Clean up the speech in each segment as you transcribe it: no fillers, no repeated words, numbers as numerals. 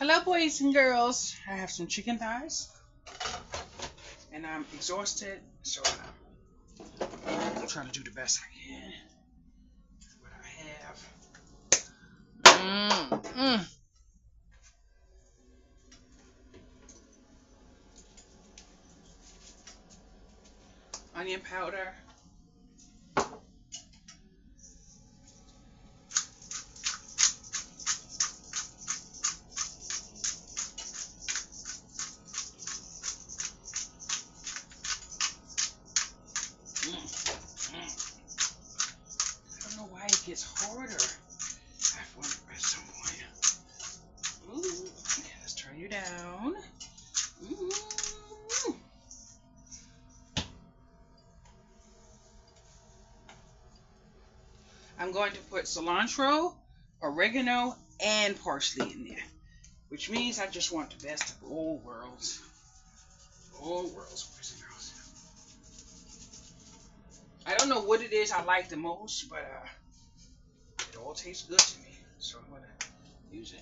Hello, boys and girls. I have some chicken thighs, and I'm exhausted, so I'm trying to do the best I can with what I have. Onion powder. I don't know why it gets harder at some point. Ooh, okay, let's turn you down. Ooh. I'm going to put cilantro, oregano, and parsley in there, which means I just want the best of all worlds. All worlds, boys and girls. I don't know what it is I like the most, but it all tastes good to me, so I'm gonna use it.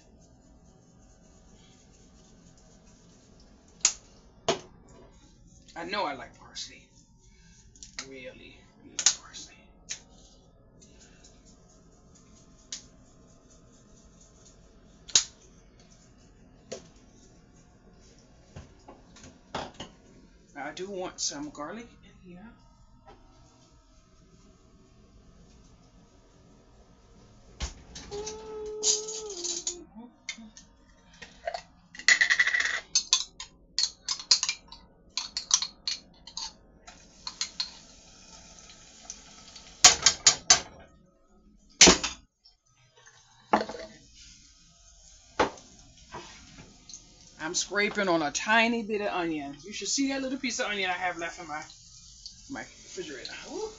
I know I like parsley. Really parsley. Now I do want some garlic in here. I'm scraping on a tiny bit of onion. You should see that little piece of onion I have left in my refrigerator. Ooh.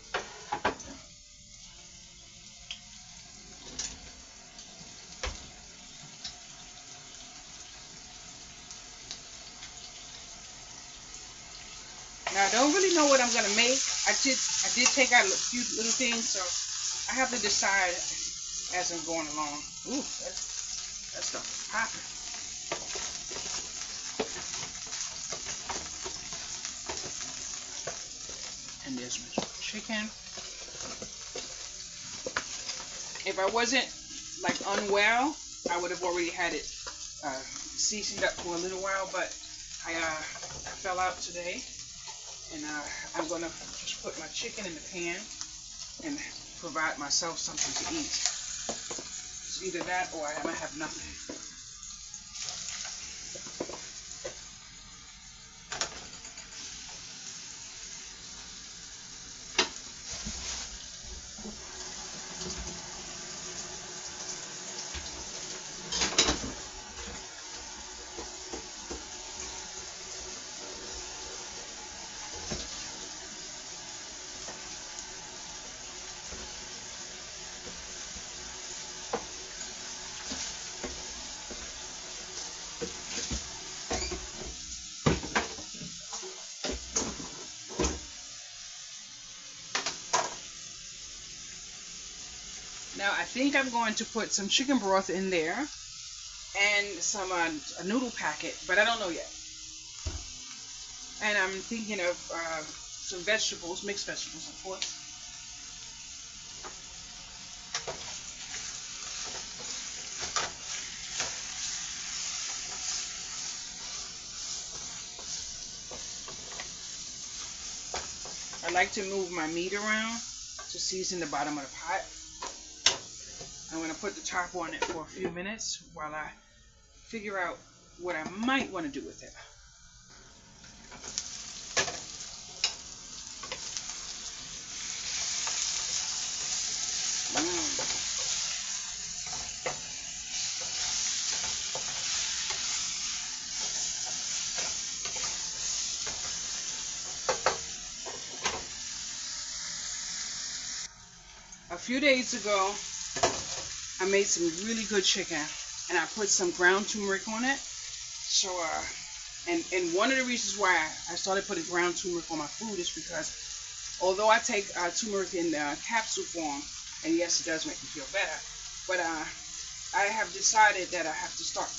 Now I don't really know what I'm gonna make. I did take out a few little things, so I have to decide as I'm going along. Ooh, that stuff is popping. And there's my chicken. If I wasn't like unwell, I would have already had it seasoned up for a little while, but I fell out today, and I'm gonna just put my chicken in the pan and provide myself something to eat. It's either that or I might have nothing. Now I think I'm going to put some chicken broth in there and some a noodle packet, but I don't know yet. And I'm thinking of some vegetables, mixed vegetables, of course. I like to move my meat around to season the bottom of the pot. I'm going to put the top on it for a few minutes while I figure out what I might want to do with it. A few days ago, I made some really good chicken, and I put some ground turmeric on it. So, and one of the reasons why I started putting ground turmeric on my food is because although I take turmeric in capsule form, and yes, it does make me feel better, but I have decided that I have to start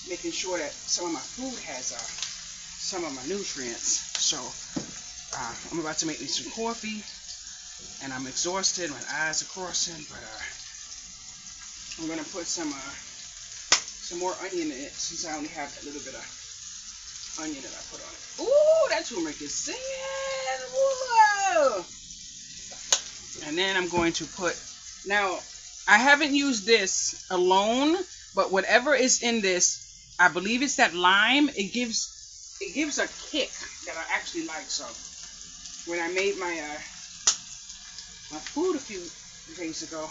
making sure that some of my food has some of my nutrients. So I'm about to make me some coffee, and I'm exhausted. My eyes are crossing, but I'm gonna put some more onion in it since I only have a little bit of onion that I put on it. Ooh, that turmeric is singing. Whoa! And then I'm going to put, now I haven't used this alone, but whatever is in this, I believe it's that lime. It gives a kick that I actually like. So when I made my my food a few days ago,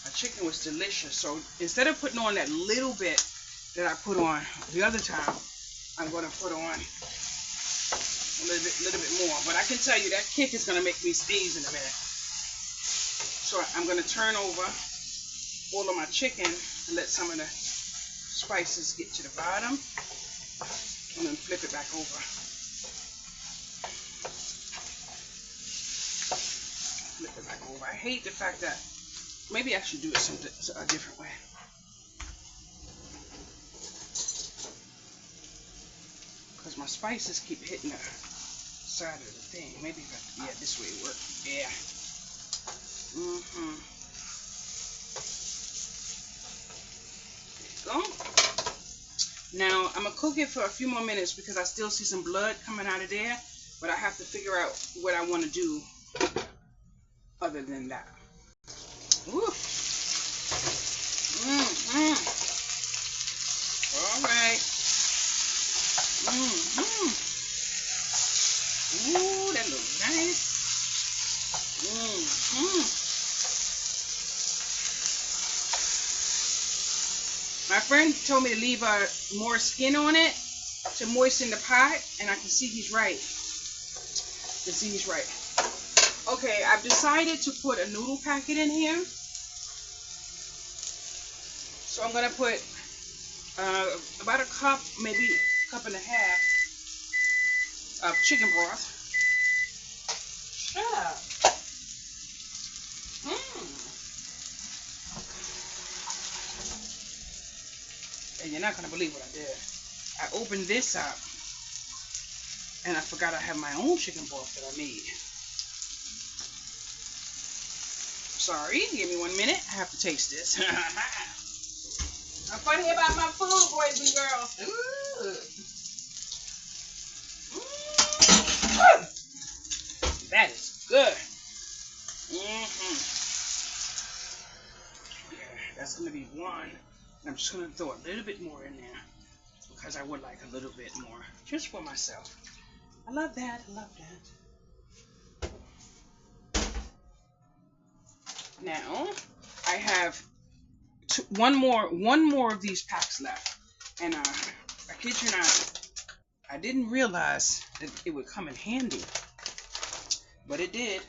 my chicken was delicious. So instead of putting on that little bit that I put on the other time, I'm going to put on a little bit more. But I can tell you that kick is going to make me sneeze in a minute. So I'm going to turn over all of my chicken and let some of the spices get to the bottom, and then flip it back over. Flip it back over. I hate the fact that maybe I should do it a different way. Because my spices keep hitting the side of the thing. Maybe if I, yeah, this way it works. Yeah. There you go. Now I'm gonna cook it for a few more minutes because I still see some blood coming out of there, but I have to figure out what I want to do other than that. Ooh. All right. Ooh, that looks nice. My friend told me to leave more skin on it to moisten the pot, and I can see he's right. Okay, I've decided to put a noodle packet in here. So I'm gonna put about a cup, maybe a cup and a half of chicken broth. Shut up. And you're not gonna believe what I did. I opened this up and I forgot I have my own chicken broth that I made. Sorry, give me 1 minute. I have to taste this. I'm funny about my food, boys and girls. That is good. Yeah, that's gonna be one. And I'm just gonna throw a little bit more in there because I would like a little bit more just for myself. I love that. Now I have one more of these packs left, and I kid you not, I didn't realize that it would come in handy, but it did.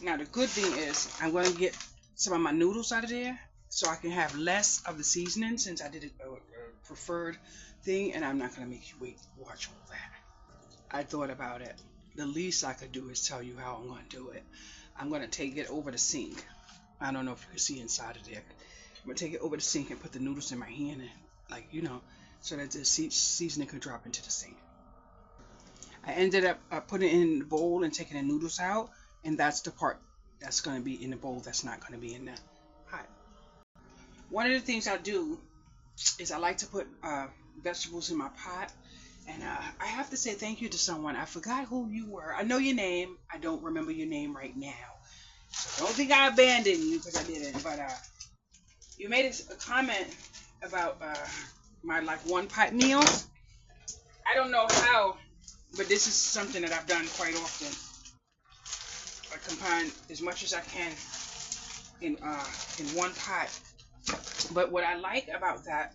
Now the good thing is I'm going to get some of my noodles out of there so I can have less of the seasoning, since I did a preferred thing, and I'm not going to make you watch all that. I thought about it. The least I could do is tell you how I'm going to do it. I'm going to take it over the sink. I don't know if you can see inside of there. I'm going to take it over the sink and put the noodles in my hand, and, like, you know, so that the seasoning could drop into the sink. I ended up putting it in the bowl and taking the noodles out, and that's the part that's going to be in the bowl that's not going to be in the pot. One of the things I do is I like to put vegetables in my pot, and I have to say thank you to someone. I forgot who you were. I know your name. I don't remember your name right now. So don't think I abandoned you because I didn't. But you made a comment about my one pot meals. I don't know how, but this is something that I've done quite often. I combine as much as I can in one pot. But what I like about that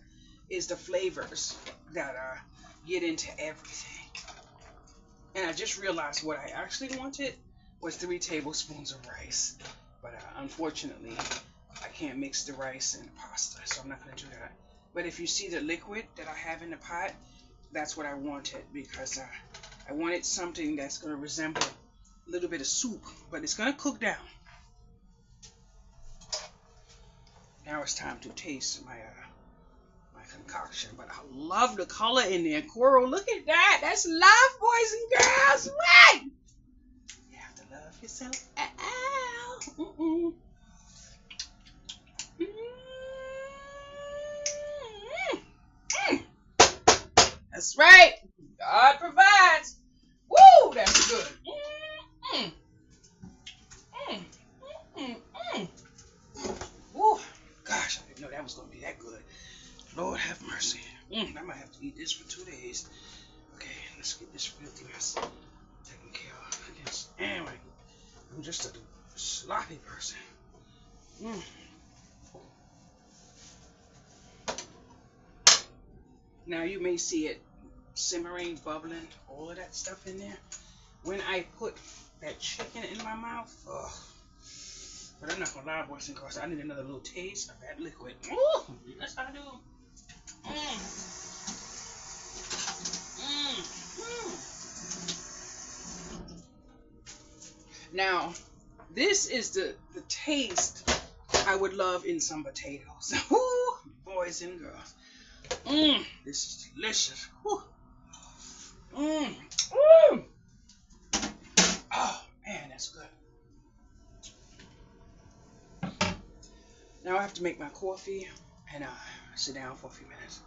is the flavors that get into everything. And I just realized what I actually wanted was 3 tablespoons of rice. But unfortunately, I can't mix the rice and the pasta, so I'm not going to do that. But if you see the liquid that I have in the pot, that's what I wanted, because I wanted something that's going to resemble a little bit of soup, but it's gonna cook down. Now it's time to taste my concoction. But I love the color in there. Coral, look at that. That's love, boys and girls. What? You have to love yourself. Ow. Mm-mm. Mm. That's right. God provides. Woo, that's good. Mm. Mm. Mm. Mm. Woo. Gosh, I didn't know that was going to be that good. Lord have mercy. I might have to eat this for 2 days. Okay, let's get this filthy mess taken care of. Yes. Anyway, I'm just a sloppy person. Now you may see it simmering, bubbling, all of that stuff in there. When I put that chicken in my mouth, ugh. But I'm not gonna lie, boys and girls, I need another little taste of that liquid. Ooh, that's how I do. Now, this is the taste I would love in some potatoes. Ooh, boys and girls. This is delicious. Ooh. Ooh. Oh, man, that's good. Now I have to make my coffee and sit down for a few minutes.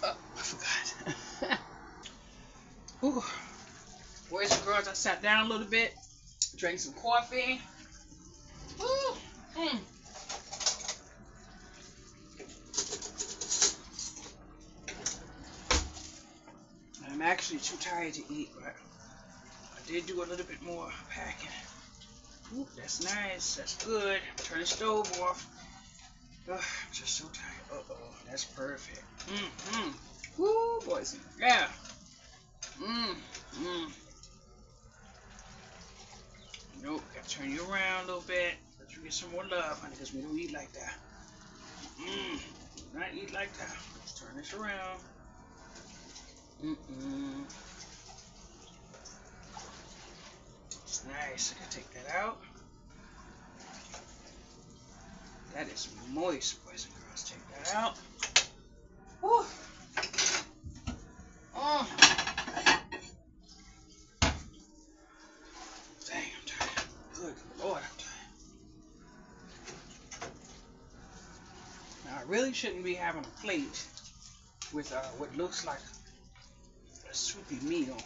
Oh, I forgot. Ooh. Boys and girls, I sat down a little bit, drank some coffee. Ooh. I'm actually too tired to eat, but I did do a little bit more packing. Ooh, that's nice. That's good. Turn the stove off. Ugh, I'm just so tired. Uh-oh, that's perfect. Woo, boys. Yeah. Nope, gotta turn you around a little bit. Let you get some more love, honey, because we don't eat like that. Not eat like that. Let's turn this around. It's nice. I can take that out. That is moist, boys and girls. Take that out. Woo. Dang, I'm tired. Good Lord, I'm tired. Now, I really shouldn't be having a plate with what looks like a soupy meal.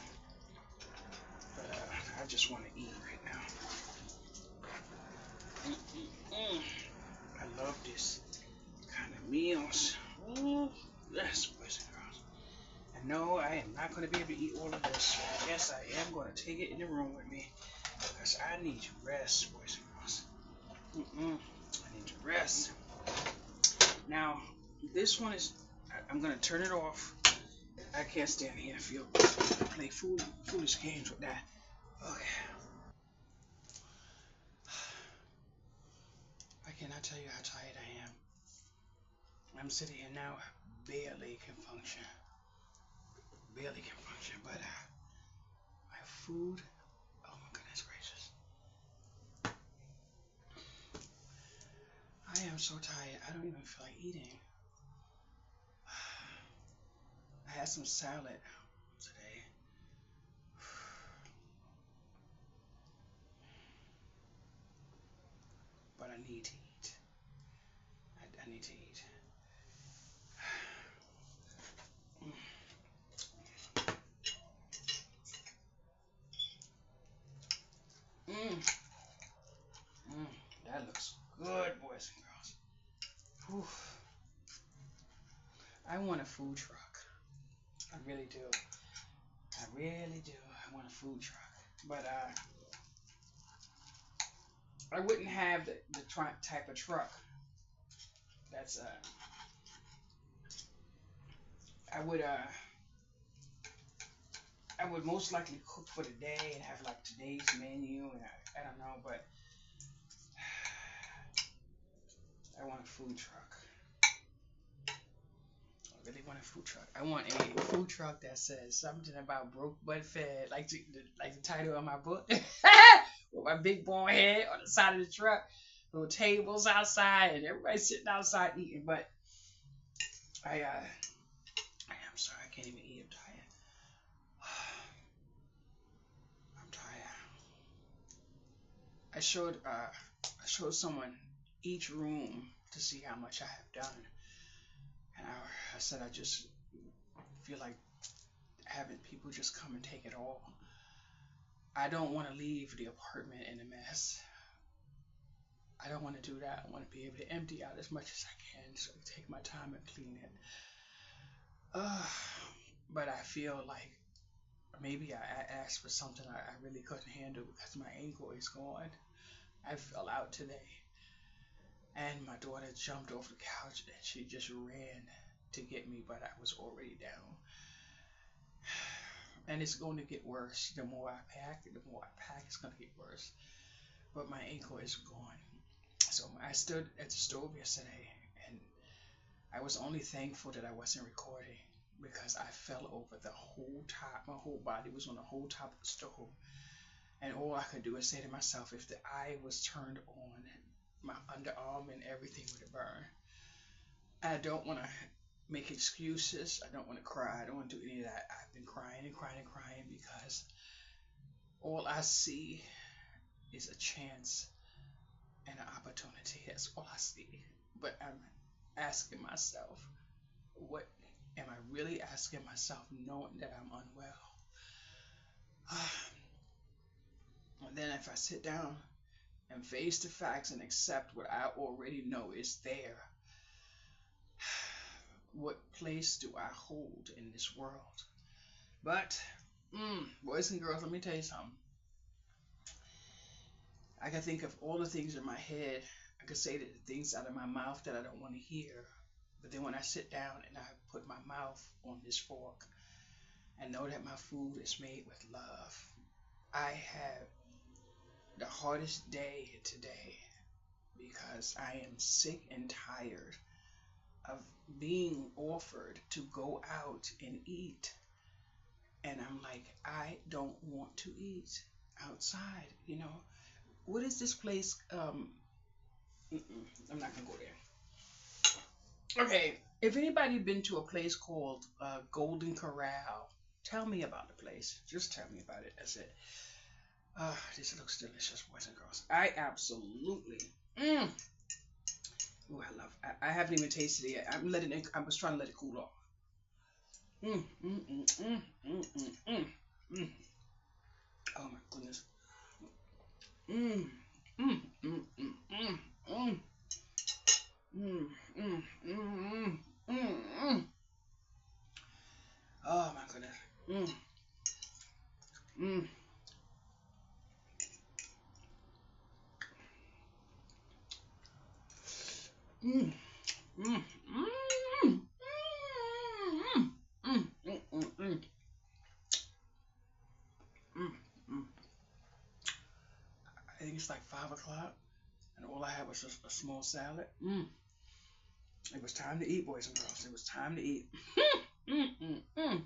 But I just want to eat right now. I love this kind of meals. Ooh, yes, boys and girls. And no, I am not going to be able to eat all of this. Yes, I am going to take it in the room with me because I need to rest, boys and girls. I need to rest. Now, this one is, I'm going to turn it off. I can't stand here and play foolish games with that. Okay. I cannot tell you how tired I am. I'm sitting here now, barely can function. But my food, oh my goodness gracious. I am so tired, I don't even feel like eating. I had some salad today. But I need to eat. I need to eat. That looks good, boys and girls. Whew. I want a food truck. I really do. I really do. I want a food truck. But I wouldn't have the type of truck that's I would I would most likely cook for the day and have like today's menu, and I don't know, but I want a food truck. I really want a food truck. I want a food truck that says something about broke but fed, like the title of my book, with my big bald head on the side of the truck, little tables outside, and everybody sitting outside eating. But I'm sorry, I can't even eat. I'm tired. I'm tired. I showed someone each room to see how much I have done, and I said I just feel like having people just come and take it all. I don't want to leave the apartment in a mess. I don't want to do that. I want to be able to empty out as much as I can, so I take my time and clean it. Uh, but I feel like maybe I asked for something I really couldn't handle because my ankle is gone. I fell out today, and my daughter jumped off the couch and she just ran to get me, but I was already down. And it's going to get worse. The more I pack, it's going to get worse. But my ankle is gone. So I stood at the stove yesterday, and I was only thankful that I wasn't recording because I fell over the whole top. My whole body was on the whole top of the stove. And all I could do is say to myself, if the eye was turned on, my underarm and everything would burn. I don't want to make excuses. I don't want to cry. I don't want to do any of that. I've been crying and crying and crying because all I see is a chance and an opportunity. That's all I see. But I'm asking myself, what am I really asking myself, knowing that I'm unwell? And then if I sit down and face the facts and accept what I already know is there, what place do I hold in this world? But, boys and girls, let me tell you something. I can think of all the things in my head. I can say the things out of my mouth that I don't want to hear. But then when I sit down and I put my mouth on this fork and know that my food is made with love, I have the hardest day today because I am sick and tired of being offered to go out and eat. And I'm like, I don't want to eat outside. What is this place? I'm not gonna go there. Okay, if anybody been to a place called Golden Corral, tell me about the place. Just tell me about it. That's it. This looks delicious, boys and girls. I absolutely. Oh, I love. I haven't even tasted it yet. I was trying to let it cool off. Oh my goodness. Mm, mm, mm, mm, mm, mm, mm, mm, mm, mm, mm. Oh my goodness. Mm, mm. Mm, mm, mm, mm, mm, mm, mm, mm, mm. I think it's like 5 o'clock, and all I had was just a small salad. It was time to eat, boys and girls. It was time to eat. Mm, mm, mm.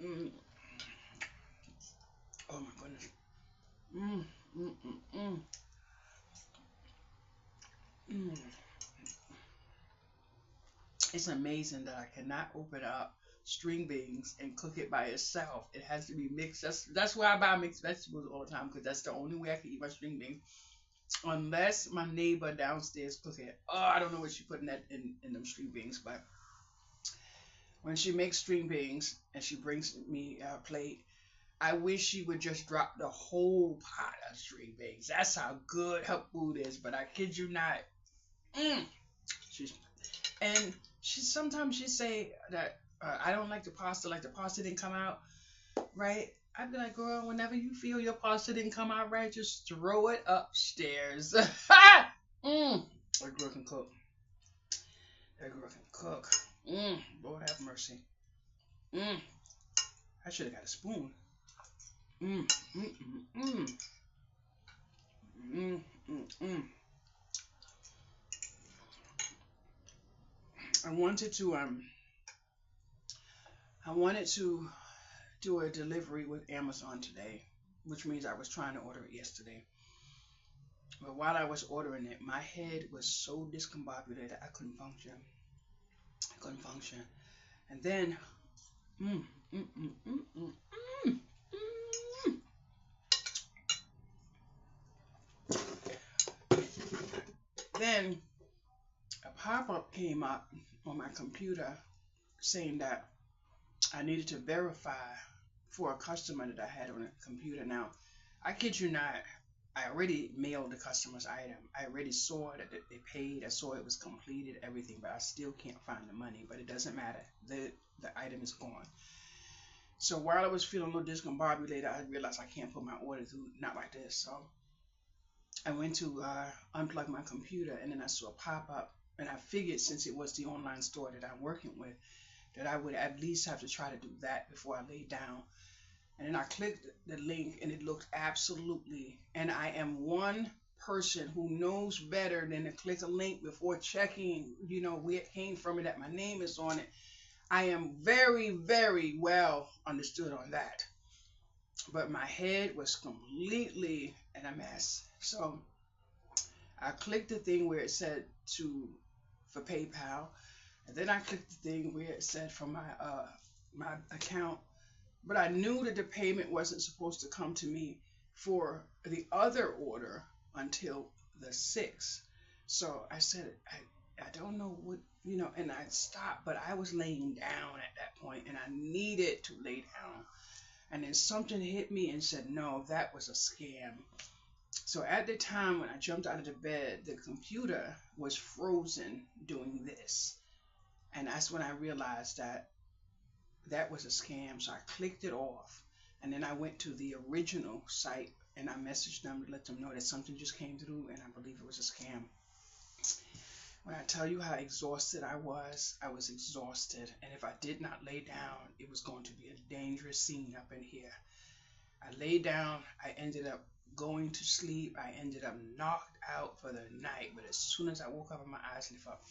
Mm. Oh my goodness. Mm, mm, mm, mm. Mm. It's amazing that I cannot open up string beans and cook it by itself. It has to be mixed. That's why I buy mixed vegetables all the time, because that's the only way I can eat my string beans. Unless my neighbor downstairs cook it. Oh, I don't know what she putting that in them string beans, but when she makes string beans and she brings me a plate, I wish she would just drop the whole pot of string beans. That's how good her food is. But I kid you not. She's and sometimes she say that I don't like the pasta. Like the pasta didn't come out right. I'd be like, girl, whenever you feel your pasta didn't come out right, just throw it upstairs. That girl can cook. That girl can cook. Lord have mercy. I should have got a spoon. Mm, mm, mm, mm, mm, mm. I wanted to do a delivery with Amazon today, which means I was trying to order it yesterday. But while I was ordering it, my head was so discombobulated I couldn't function. And then, mm, mm, mm, mm, mm, mm, then a pop-up came up on my computer saying that I needed to verify for a customer that I had on a computer. Now, I kid you not, I already mailed the customer's item. I already saw that they paid. I saw it was completed, everything, but I still can't find the money. But it doesn't matter. The item is gone. So while I was feeling a little discombobulated, I realized I can't put my order through, not like this. So I went to unplug my computer, and then I saw a pop-up. And I figured, since it was the online store that I'm working with, that I would at least have to try to do that before I laid down. And then I clicked the link, and it looked absolutely, and I am one person who knows better than to click a link before checking, where it came from and that my name is on it. I am very, very well understood on that. But my head was completely in a mess. So I clicked the thing where it said for PayPal, and then I clicked the thing where it said for my account. But I knew that the payment wasn't supposed to come to me for the other order until the 6th. So I said, I don't know what, and I stopped, but I was laying down at that point, and I needed to lay down. And then something hit me and said, no, that was a scam. So at the time when I jumped out of the bed, the computer was frozen doing this. And that's when I realized that was a scam. So I clicked it off, and then I went to the original site, and I messaged them to let them know that something just came through, and I believe it was a scam. When I tell you how exhausted I was exhausted, and if I did not lay down, it was going to be a dangerous scene up in here. I laid down, I ended up going to sleep, I ended up knocked out for the night, but as soon as I woke up and my eyes lit up,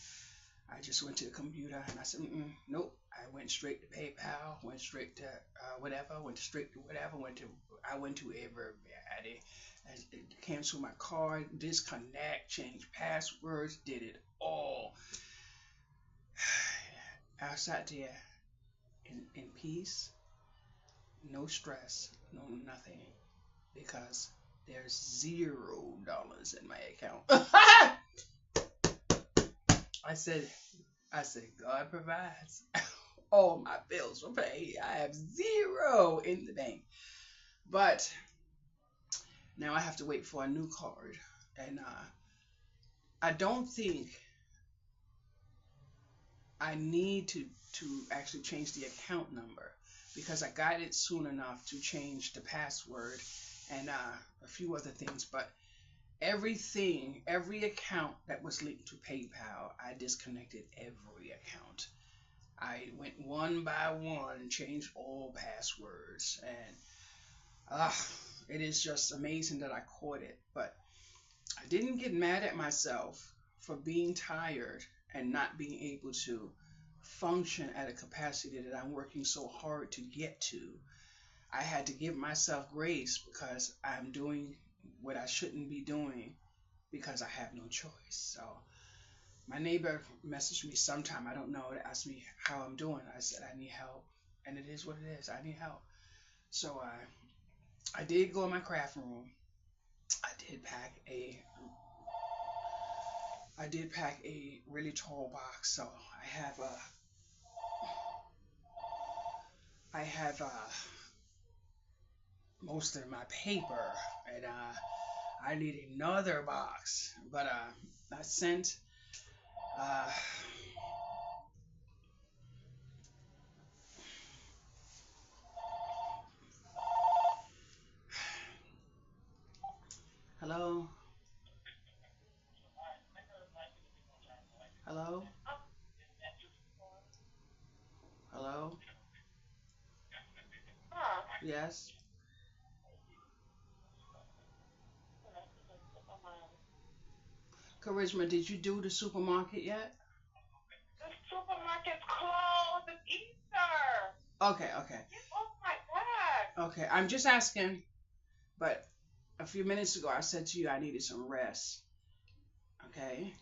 I just went to the computer and I said, nope. I went straight to PayPal, went straight to whatever, I went to everybody. It canceled my card, disconnect, changed passwords, did it all. I sat there in peace, no stress, no nothing, because there's $0 in my account. I said, God provides. All my bills were paid. I have 0 in the bank. But now I have to wait for a new card. And I don't think I need to actually change the account number, because I got it soon enough to change the password and a few other things. But every account that was linked to PayPal, I disconnected every account. I went one by one, changed all passwords, and it is just amazing that I caught it. But I didn't get mad at myself for being tired and not being able to function at a capacity that I'm working so hard to get to. I had to give myself grace because I'm doing what I shouldn't be doing because I have no choice. So my neighbor messaged me sometime, I don't know, to ask me how I'm doing. I said I need help, and it is what it is. I need help. So I did go in my craft room. I did pack a really tall box. So I have most of my paper, and I need another box. But I sent Hello? Hello? Hello? Yes? Charisma, did you do the supermarket yet? The supermarket's closed. It's Easter. Okay, okay. Oh my God. Okay, I'm just asking, but a few minutes ago I said to you I needed some rest. Okay?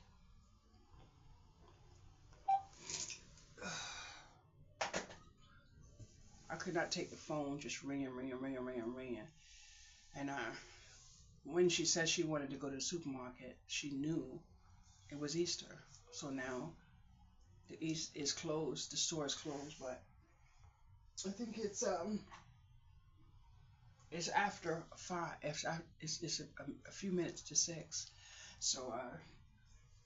I could not take the phone just ringing, ringing, ringing, ringing, ringing. And when she said she wanted to go to the supermarket, she knew it was Easter. So now the East is closed, the store is closed, but I think it's after 5. It's a few minutes to 6. So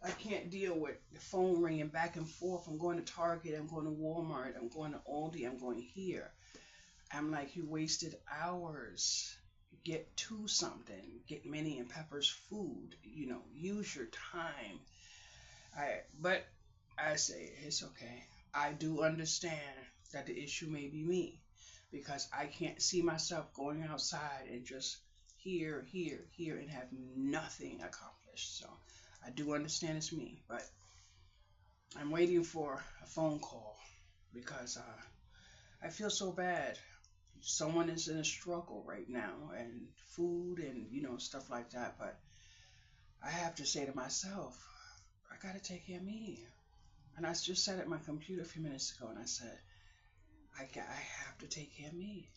I can't deal with the phone ringing back and forth. I'm going to Target, I'm going to Walmart, I'm going to Aldi, I'm going here. I'm like, you wasted hours. Get to something. Get Minnie and Pepper's food. Use your time. But I say it's okay. I do understand that the issue may be me because I can't see myself going outside and just here, here, here and have nothing accomplished. So I do understand it's me, but I'm waiting for a phone call because I feel so bad. Someone is in a struggle right now and food and stuff like that, but I have to say to myself, I gotta take care of me. And I just sat at my computer a few minutes ago and I said, I have to take care of me.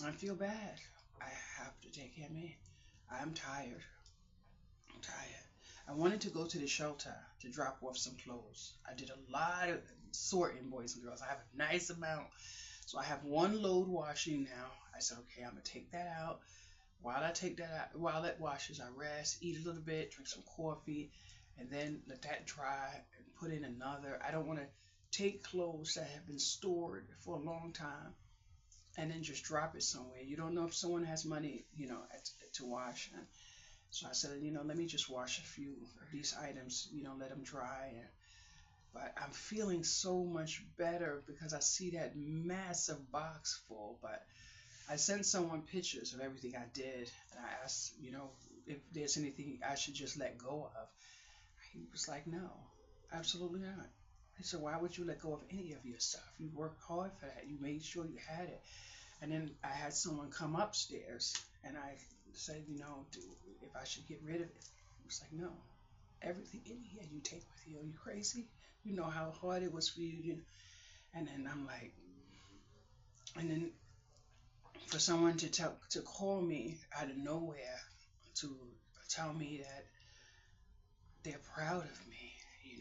I feel bad. I have to take care of me. I'm tired. I'm tired. I wanted to go to the shelter to drop off some clothes. I did a lot of sorting, boys and girls. I have a nice amount. So I have one load washing now. I said, okay, I'm going to take that out. While I take that out, while that washes, I rest, eat a little bit, drink some coffee, and then let that dry and put in another. I don't want to take clothes that have been stored for a long time and then just drop it somewhere. You don't know if someone has money, to wash. And so I said, let me just wash a few of these items, let them dry. But I'm feeling so much better because I see that massive box full. But I sent someone pictures of everything I did, and I asked, if there's anything I should just let go of. He was like, no, absolutely not. He said, why would you let go of any of your stuff? You worked hard for that. You made sure you had it. And then I had someone come upstairs, and I said, if I should get rid of it. He was like, no, everything in here you take with you. Are you crazy? You know how hard it was for you. And then I'm like, and then for someone to call me out of nowhere to tell me that they're proud of me,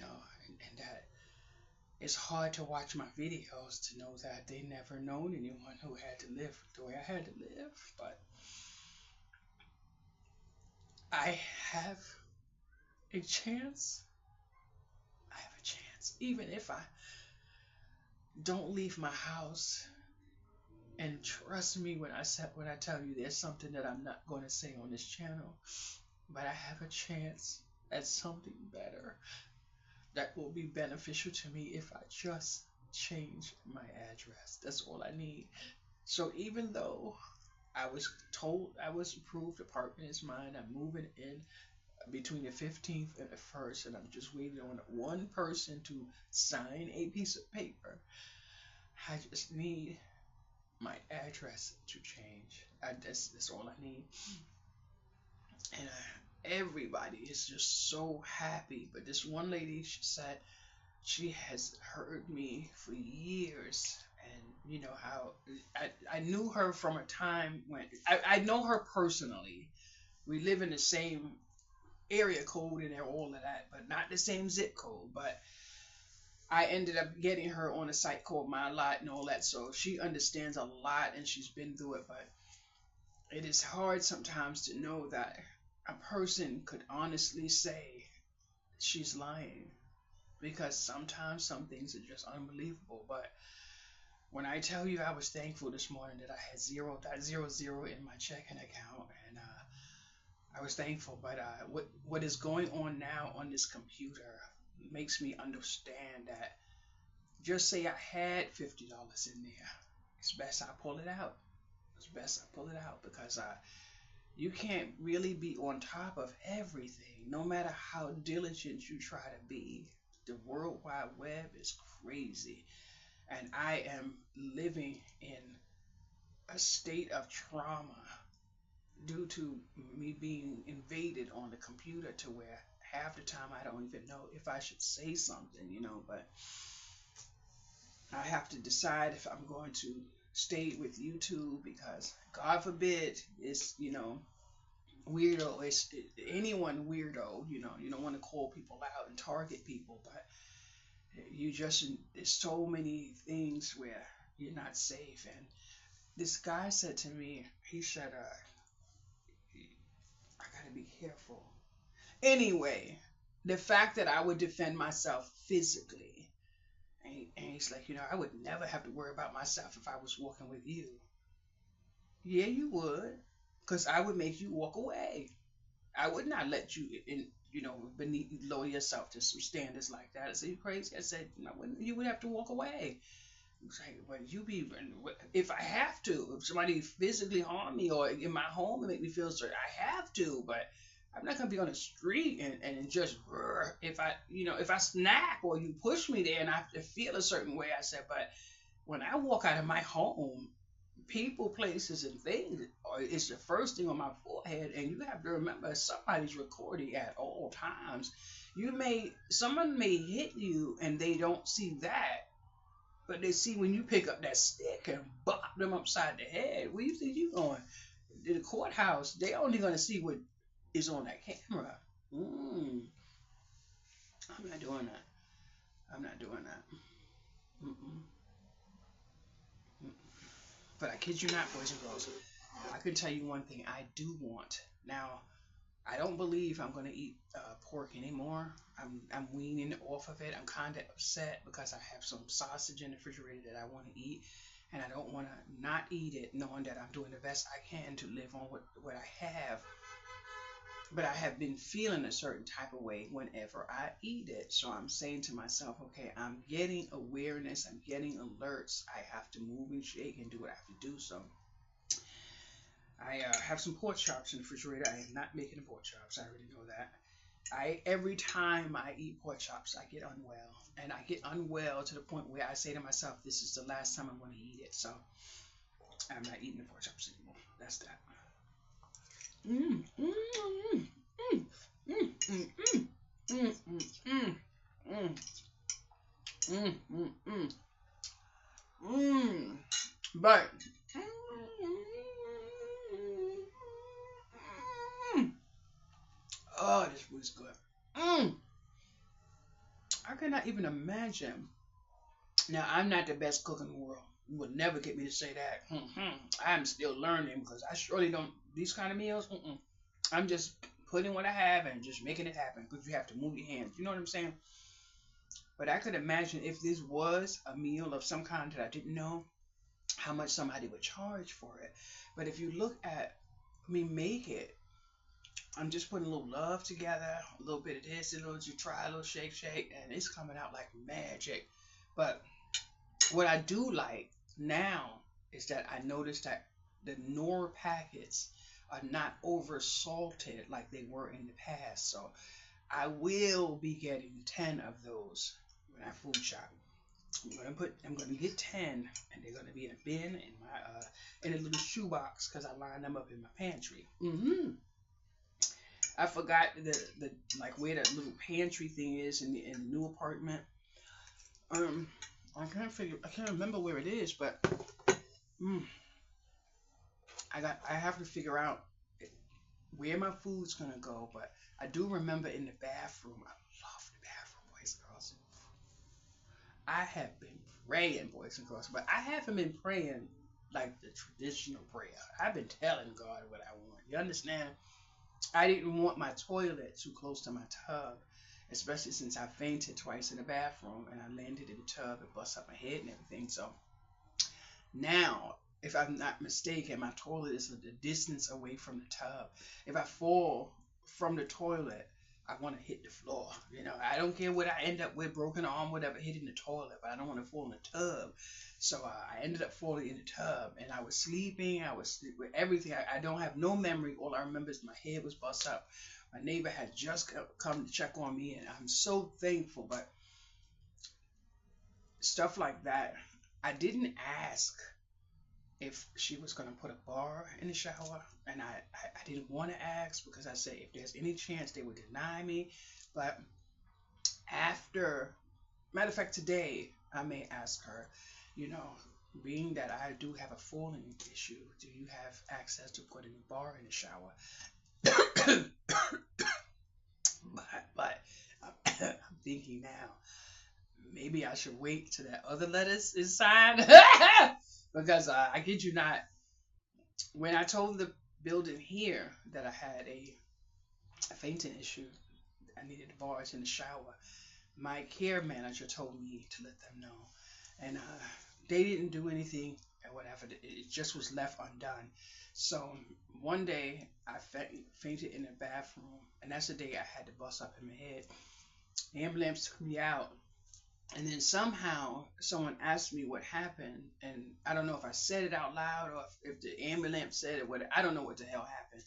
and that it's hard to watch my videos to know that they never known anyone who had to live the way I had to live. But I have a chance. I have a chance. Even if I don't leave my house, and trust me when I tell you there's something that I'm not going to say on this channel, but I have a chance at something better that will be beneficial to me if I just change my address. That's all I need. So even though I was told I was approved, apartment is mine, I'm moving in between the 15th and the 1st, and I'm just waiting on one person to sign a piece of paper. I just need my address to change. That's all I need. And everybody is just so happy. But this one lady, she said she has heard me for years. And you know how I knew her from a time when I know her personally. We live in the same area code and all of that, but not the same zip code. But I ended up getting her on a site called My Lot and all that, so she understands a lot and she's been through it. But it is hard sometimes to know that a person could honestly say she's lying, because sometimes some things are just unbelievable. But when I tell you I was thankful this morning that I had 0.00 in my checking account, and I was thankful. But what is going on now on this computer makes me understand that just say I had $50 in there, it's best I pull it out. It's best I pull it out because you can't really be on top of everything, no matter how diligent you try to be. The World Wide Web is crazy, and I am living in a state of trauma due to me being invaded on the computer to where half the time I don't even know if I should say something, but I have to decide if I'm going to stay with YouTube because God forbid it's, weirdo, anyone weirdo, you don't want to call people out and target people, but there's so many things where you're not safe. And this guy said to me, he said, I gotta be careful. Anyway, the fact that I would defend myself physically, and he's like, I would never have to worry about myself if I was walking with you. Yeah, you would, because I would make you walk away. I would not let you beneath lower yourself to some standards like that. I said, you crazy? I said, you would have to walk away. It's like, but if I have to, if somebody physically harm me or in my home and make me feel certain, I have to, but I'm not gonna be on the street and just if I snap or you push me there and I feel a certain way. I said, but when I walk out of my home, people, places, and things it's the first thing on my forehead, and you have to remember somebody's recording at all times. Someone may hit you and they don't see that, but they see when you pick up that stick and bop them upside the head. Where you think you going? In the courthouse, they only going to see what is on that camera. I'm not doing that. I'm not doing that. Mm-mm. But I kid you not, boys and girls, I can tell you one thing I do want. Now, I don't believe I'm going to eat pork anymore. I'm weaning off of it. I'm kind of upset because I have some sausage in the refrigerator that I want to eat, and I don't want to not eat it knowing that I'm doing the best I can to live on what I have. But I have been feeling a certain type of way whenever I eat it. So I'm saying to myself, okay, I'm getting awareness. I'm getting alerts. I have to move and shake and do what I have to do. So I have some pork chops in the refrigerator. I am not making the pork chops. I already know that. Every time I eat pork chops, I get unwell. And I get unwell to the point where I say to myself, this is the last time I'm going to eat it. So I'm not eating the pork chops anymore. That's that. Mm, mm, mm, mm, mm, mm, mm, mm, mm, mm, mm, mm, mm, mm. But oh, this food is good. I cannot even imagine. Now, I'm not the best cook in the world. You would never get me to say that. I'm still learning because I surely don't. These kind of meals, I'm just putting what I have and just making it happen because you have to move your hands. You know what I'm saying? But I could imagine if this was a meal of some kind that I didn't know, how much somebody would charge for it. But if you look at me make it, I'm just putting a little love together, a little bit of this, a little you try, a little shake, and it's coming out like magic. But what I do like now is that I noticed that the Nor packets are not over salted like they were in the past. So I will be getting 10 of those when I food shop. I'm gonna get 10, and they're gonna be in a bin in my in a little shoebox because I line them up in my pantry. I forgot the like where that little pantry thing is in the new apartment. I can't remember where it is, but I have to figure out where my food's gonna go. But I do remember in the bathroom. I love the bathroom, boys and girls. I have been praying, boys and girls, but I haven't been praying like the traditional prayer. I've been telling God what I want. You understand? I didn't want my toilet too close to my tub, especially since I fainted twice in the bathroom and I landed in the tub and bust up my head and everything. So now if I'm not mistaken, my toilet is a distance away from the tub. If I fall from the toilet, I want to hit the floor. I don't care what I end up with, broken arm, whatever, hitting the toilet, but I don't want to fall in the tub. So I ended up falling in the tub, and I was sleeping. I was with everything. I don't have no memory. All I remember is my head was bust up. My neighbor had just come to check on me, and I'm so thankful. But stuff like that, I didn't ask if she was going to put a bar in the shower, and I didn't want to ask because I said if there's any chance they would deny me. But after, matter of fact, today I may ask her, you know being that I do have a falling issue, do you have access to putting a bar in the shower? but I'm thinking now, maybe I should wait till that other letter is signed. Because I kid you not, when I told the building here that I had a fainting issue, I needed bars in the shower, my care manager told me to let them know. And they didn't do anything or whatever. It just was left undone. So one day I fainted in the bathroom, and that's the day I had the bus up in my head. The ambulance took me out. And then somehow someone asked me what happened, and I don't know if I said it out loud or if the ambulance said it. I don't know what the hell happened.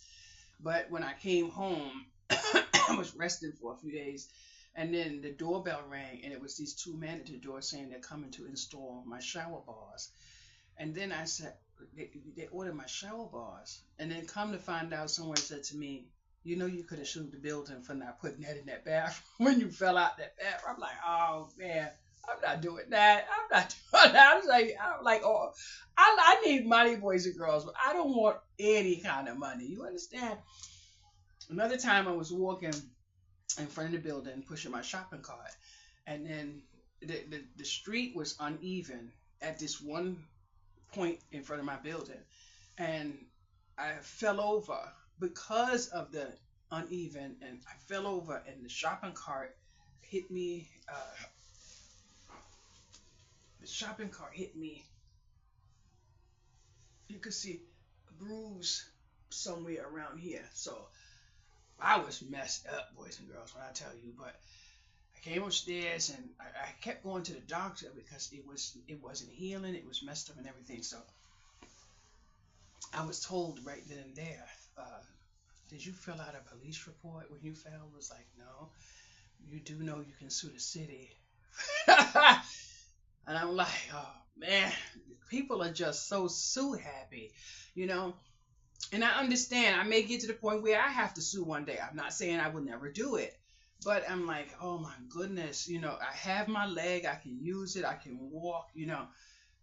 But when I came home, I was resting for a few days, and then the doorbell rang, and it was these two men at the door saying they're coming to install my shower bars. And then I said, they ordered my shower bars. And then come to find out, someone said to me, you could have sued the building for not putting that in that bathroom when you fell out that bathroom. I'm like, oh man, I'm not doing that. I'm not doing that. I'm like, oh, I need money, boys and girls, but I don't want any kind of money. You understand? Another time I was walking in front of the building, pushing my shopping cart, and then the street was uneven at this one point in front of my building, and I fell over because of the uneven, and I fell over, and the shopping cart hit me. The shopping cart hit me. You could see a bruise somewhere around here. So I was messed up, boys and girls, when I tell you. But I came upstairs, and I kept going to the doctor because it wasn't healing. It was messed up and everything. So I was told right then and there, did you fill out a police report when you fell? I was like, no. You do know you can sue the city. And I'm like, oh man, people are just so sue happy, And I understand I may get to the point where I have to sue one day. I'm not saying I will never do it. But I'm like, oh my goodness, I have my leg, I can use it, I can walk,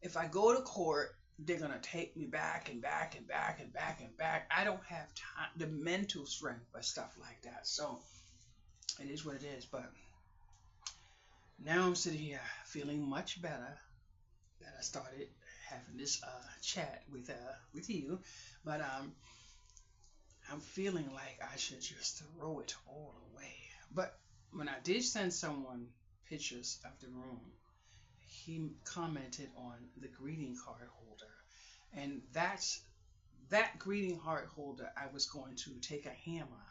If I go to court, they're going to take me back and back and back and back and back. I don't have time, the mental strength for stuff like that. So it is what it is. But now I'm sitting here feeling much better that I started having this chat with you. But I'm feeling like I should just throw it all away. But when I did send someone pictures of the room, he commented on the greeting card holder, and that greeting card holder I was going to take a hammer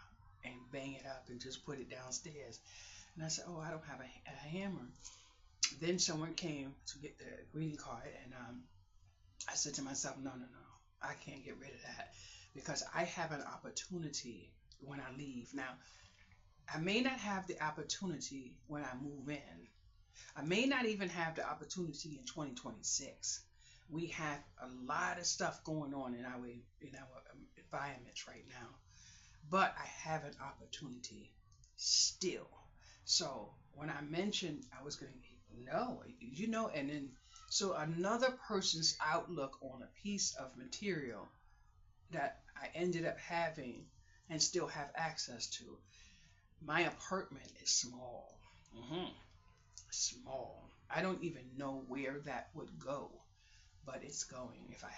and bang it up and just put it downstairs. And I said, oh, I don't have a hammer. Then someone came to get the greeting card, and I said to myself, no, I can't get rid of that because I have an opportunity when I leave. Now, I may not have the opportunity when I move in. I may not even have the opportunity in 2026. We have a lot of stuff going on in our environments right now, but I have an opportunity still. So when I mentioned I was going to, no, and then so another person's outlook on a piece of material that I ended up having and still have access to. My apartment is small. Small. I don't even know where that would go, but it's going if I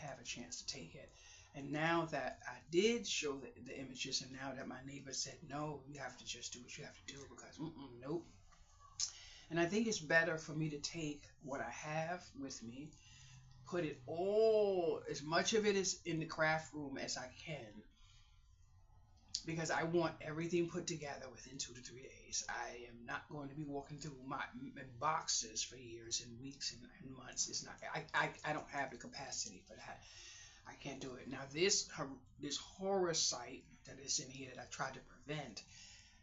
have a chance to take it. And now that I did show the images, and now that my neighbor said, no, you have to just do what you have to do because nope. And I think it's better for me to take what I have with me, put it all, as much of it is in the craft room as I can, because I want everything put together within 2 to 3 days. I am not going to be walking through my boxes for years and weeks and months. It's not. I don't have the capacity for that. I can't do it. Now this horror site that is in here that I tried to prevent,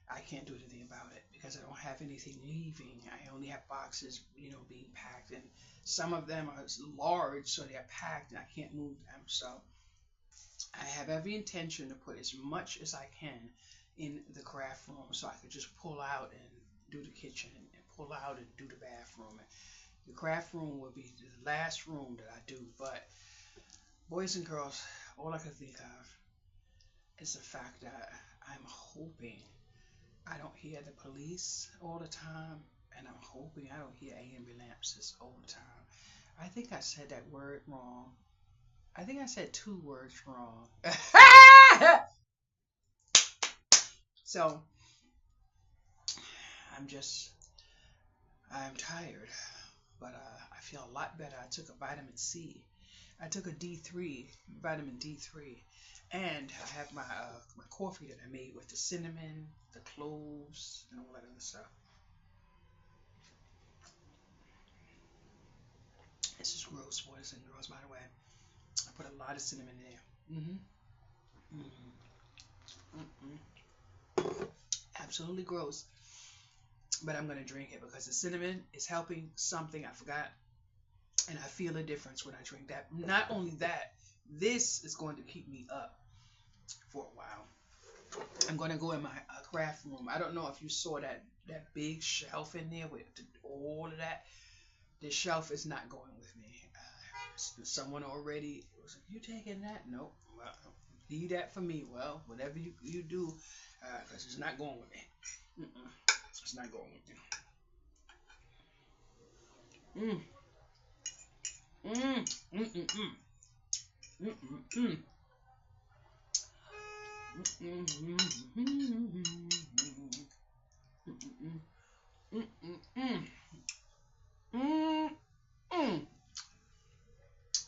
I can't do anything about it because I don't have anything leaving. I only have boxes, being packed, and some of them are large, so they're packed, and I can't move them. So I have every intention to put as much as I can in the craft room, so I could just pull out and do the kitchen, and pull out and do the bathroom. And the craft room will be the last room that I do. But boys and girls, all I can think of is the fact that I'm hoping I don't hear the police all the time, and I'm hoping I don't hear ambulances all the time. I think I said that word wrong. I think I said 2 words wrong. So I'm tired, but I feel a lot better. I took a vitamin C. I took a vitamin D3, and I have my coffee that I made with the cinnamon, the cloves, and all that other stuff. This is gross, boys and girls, by the way. I put a lot of cinnamon in there. Absolutely gross. But I'm going to drink it because the cinnamon is helping something I forgot. And I feel a difference when I drink that. Not only that, this is going to keep me up for a while. I'm going to go in my craft room. I don't know if you saw that big shelf in there with all of that. The shelf is not going with me. Someone already was like, "You taking that?" Nope. Well, leave that for me. Well, whatever you do, because it's not going with me. It's not going with me.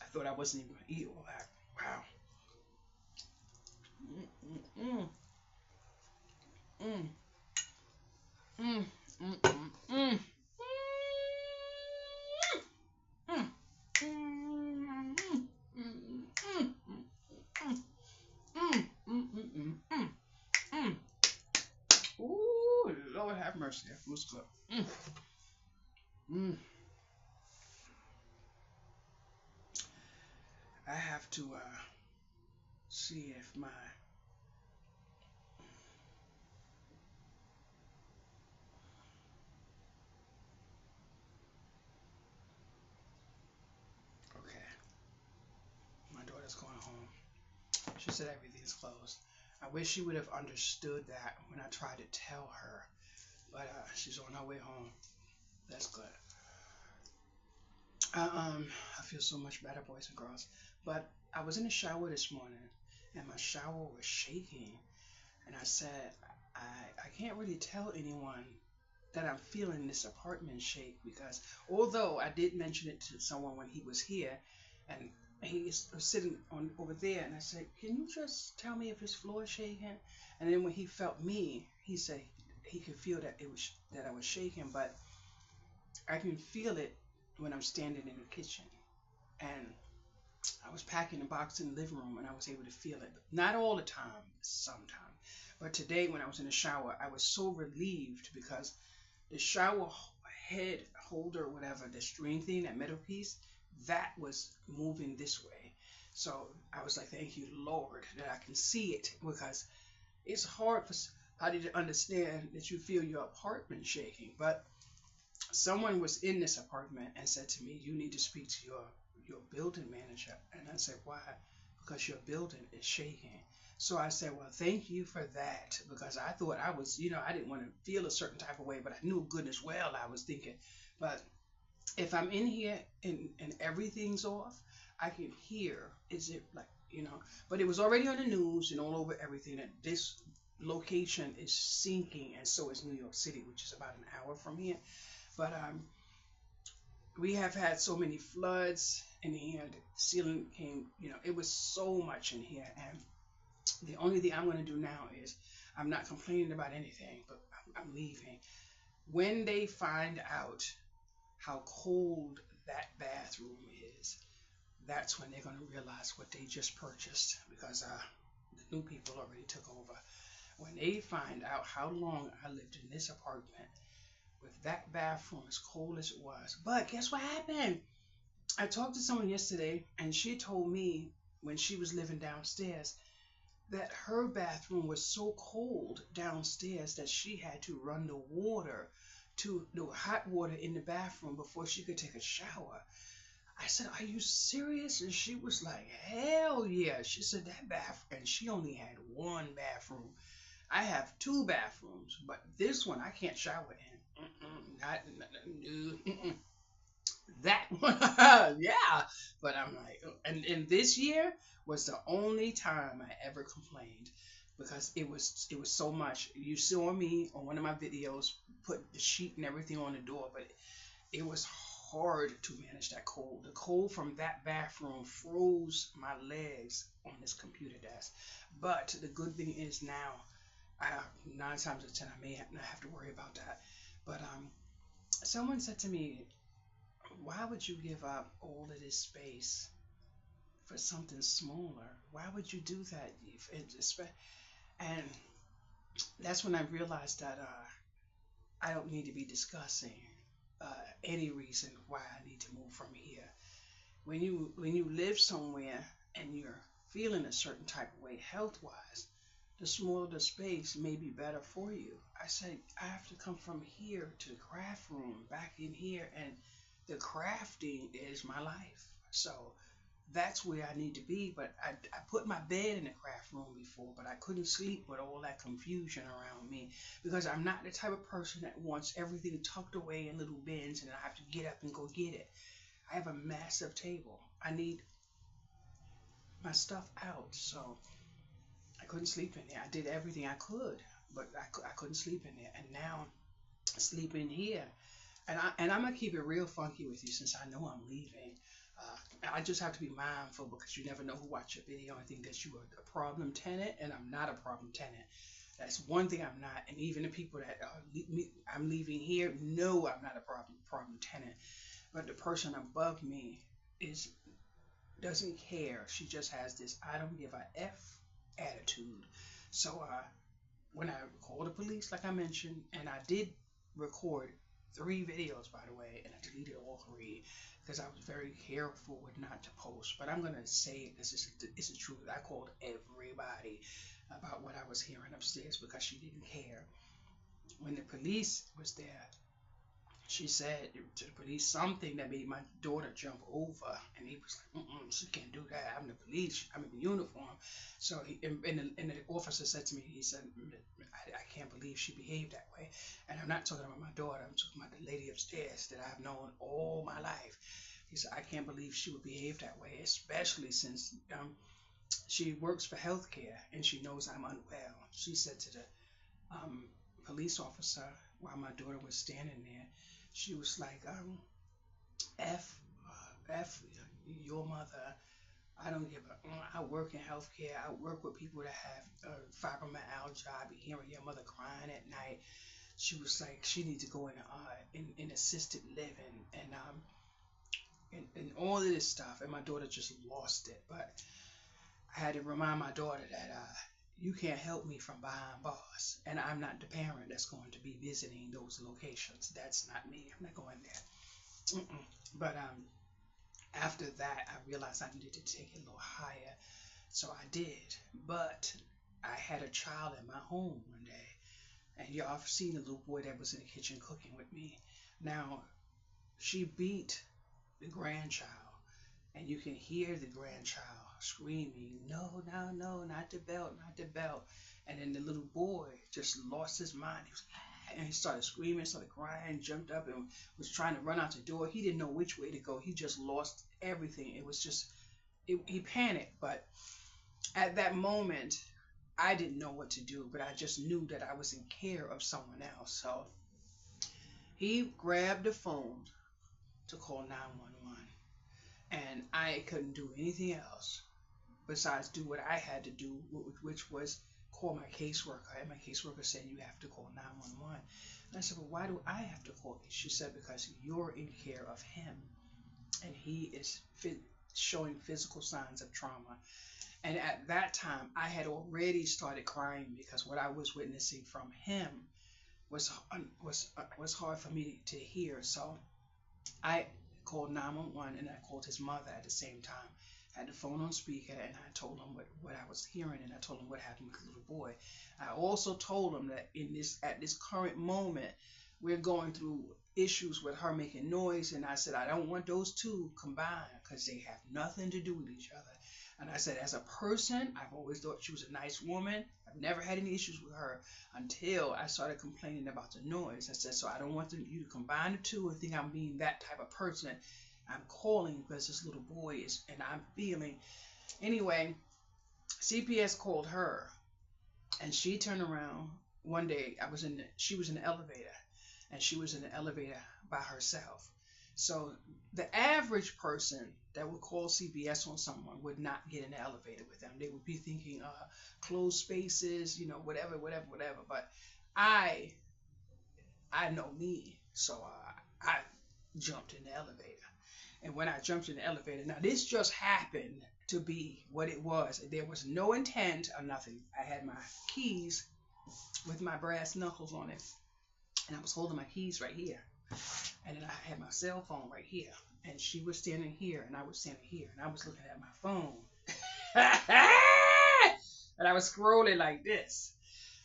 I thought I wasn't even gonna eat all that. Wow. Ooh, Lord have mercy. That food's good. I have to see if my okay. My daughter's going home. She said everything's closed. I wish she would have understood that when I tried to tell her, but she's on her way home. That's good. I feel so much better, boys and girls. But I was in the shower this morning, and my shower was shaking, and I said, I can't really tell anyone that I'm feeling this apartment shake, because although I did mention it to someone when he was here, and he was sitting on over there, and I said, "Can you just tell me if his floor is shaking?" And then when he felt me, he said he could feel that I was shaking, but I can feel it when I'm standing in the kitchen. And I was packing a box in the living room, and I was able to feel it. Not all the time, sometimes. But today, when I was in the shower, I was so relieved because the shower head holder, whatever, the string thing, that metal piece, that was moving this way. So I was like, thank you, Lord, that I can see it, because it's hard for somebody to understand that you feel your apartment shaking. But someone was in this apartment and said to me, "You need to speak to your building manager." And I said, "Why?" "Because your building is shaking." So I said, "Well, thank you for that," because I thought I was, I didn't want to feel a certain type of way, but I knew goodness well I was thinking. But if I'm in here and everything's off, I can hear, is it like, but it was already on the news and all over everything that this location is sinking, and so is New York City, which is about an hour from here. But we have had so many floods in here. The ceiling came, it was so much in here. And the only thing I'm going to do now is I'm not complaining about anything, but I'm leaving. When they find out how cold that bathroom is, that's when they're going to realize what they just purchased, because the new people already took over. When they find out how long I lived in this apartment with that bathroom as cold as it was. But guess what happened? I talked to someone yesterday, and she told me when she was living downstairs that her bathroom was so cold downstairs that she had to run the hot water in the bathroom before she could take a shower. I said, "Are you serious?" And she was like, "Hell yeah." She said that bathroom, and she only had one bathroom. I have two bathrooms, but this one I can't shower in. No. That one, yeah. But I'm like, and this year was the only time I ever complained, because it was so much. You saw me on one of my videos put the sheet and everything on the door, but it was hard to manage that cold. The cold from that bathroom froze my legs on this computer desk. But the good thing is now, I, 9 times out of 10, I may not have to worry about that. But someone said to me, "Why would you give up all of this space for something smaller? Why would you do that?" And that's when I realized that I don't need to be discussing any reason why I need to move from here. When you live somewhere and you're feeling a certain type of way health wise, the smaller the space may be better for you. I said I have to come from here to the craft room back in here, and the crafting is my life. So that's where I need to be. But I put my bed in the craft room before, but I couldn't sleep with all that confusion around me, because I'm not the type of person that wants everything tucked away in little bins and I have to get up and go get it. I have a massive table. I need my stuff out. So I couldn't sleep in there. I did everything I could, but I couldn't sleep in there. And now sleeping here, and I'm gonna keep it real funky with you, since I know I'm leaving. I just have to be mindful, because you never know who watch your video and think that you are a problem tenant, and I'm not a problem tenant. That's one thing I'm not. And even the people that I'm leaving here know I'm not a problem tenant. But the person above me is doesn't care. She just has this I don't give a F attitude. So when I called the police, like I mentioned, and I did record 3 videos, by the way, and I deleted all 3 because I was very careful with not to post. But I'm gonna say this is it's the truth. I called everybody about what I was hearing upstairs, because she didn't care. When the police was there, she said to the police something that made my daughter jump over, and he was like, "She can't do that. I'm the police. I'm in the uniform." So and the officer said to me, he said, I can't believe she behaved that way. And I'm not talking about my daughter. I'm talking about the lady upstairs that I've known all my life. He said, "I can't believe she would behave that way, especially since she works for healthcare and she knows I'm unwell." She said to the police officer while my daughter was standing there, she was like, F your mother. I don't give a. I work in healthcare. I work with people that have fibromyalgia. I be hearing your mother crying at night." She was like, she needs to go in assisted living, and all of this stuff. And my daughter just lost it. But I had to remind my daughter that you can't help me from behind bars, and I'm not the parent that's going to be visiting those locations. That's not me. I'm not going there. But after that, I realized I needed to take it a little higher, so I did. But I had a child in my home one day, and y'all have seen the little boy that was in the kitchen cooking with me. Now, she beat the grandchild, and you can hear the grandchild screaming, "No, no, no, not the belt, not the belt." And then the little boy just lost his mind. He was, and he started screaming, started crying, jumped up and was trying to run out the door. He didn't know which way to go. He just lost everything. It was just, he panicked. But at that moment, I didn't know what to do, but I just knew that I was in care of someone else. So he grabbed the phone to call 911. and I couldn't do anything else besides do what I had to do, which was call my caseworker. And my caseworker said, you have to call 911. And I said, well, why do I have to call? She said, because you're in care of him, and he is showing physical signs of trauma. And at that time, I had already started crying because what I was witnessing from him was hard for me to hear. So I called 911 and I called his mother at the same time. I had the phone on speaker and I told him what I was hearing, and I told him what happened with the little boy. I also told him that at this current moment we're going through issues with her making noise, and I said I don't want those two combined because they have nothing to do with each other. And I said, as a person, I've always thought she was a nice woman. I've never had any issues with her until I started complaining about the noise. I said, so I don't want you to combine the two and think I'm being that type of person. I'm calling because this little boy is, and I'm feeling. Anyway, CPS called her, and she turned around one day. She was in the elevator, and she was in the elevator by herself. So the average person that would call CPS on someone would not get in the elevator with them. They would be thinking closed spaces, whatever. But I know me, so I jumped in the elevator. And when I jumped in the elevator, now this just happened to be what it was. There was no intent or nothing. I had my keys with my brass knuckles on it, and I was holding my keys right here. And then I had my cell phone right here. And she was standing here, and I was standing here, and I was looking at my phone. And I was scrolling like this.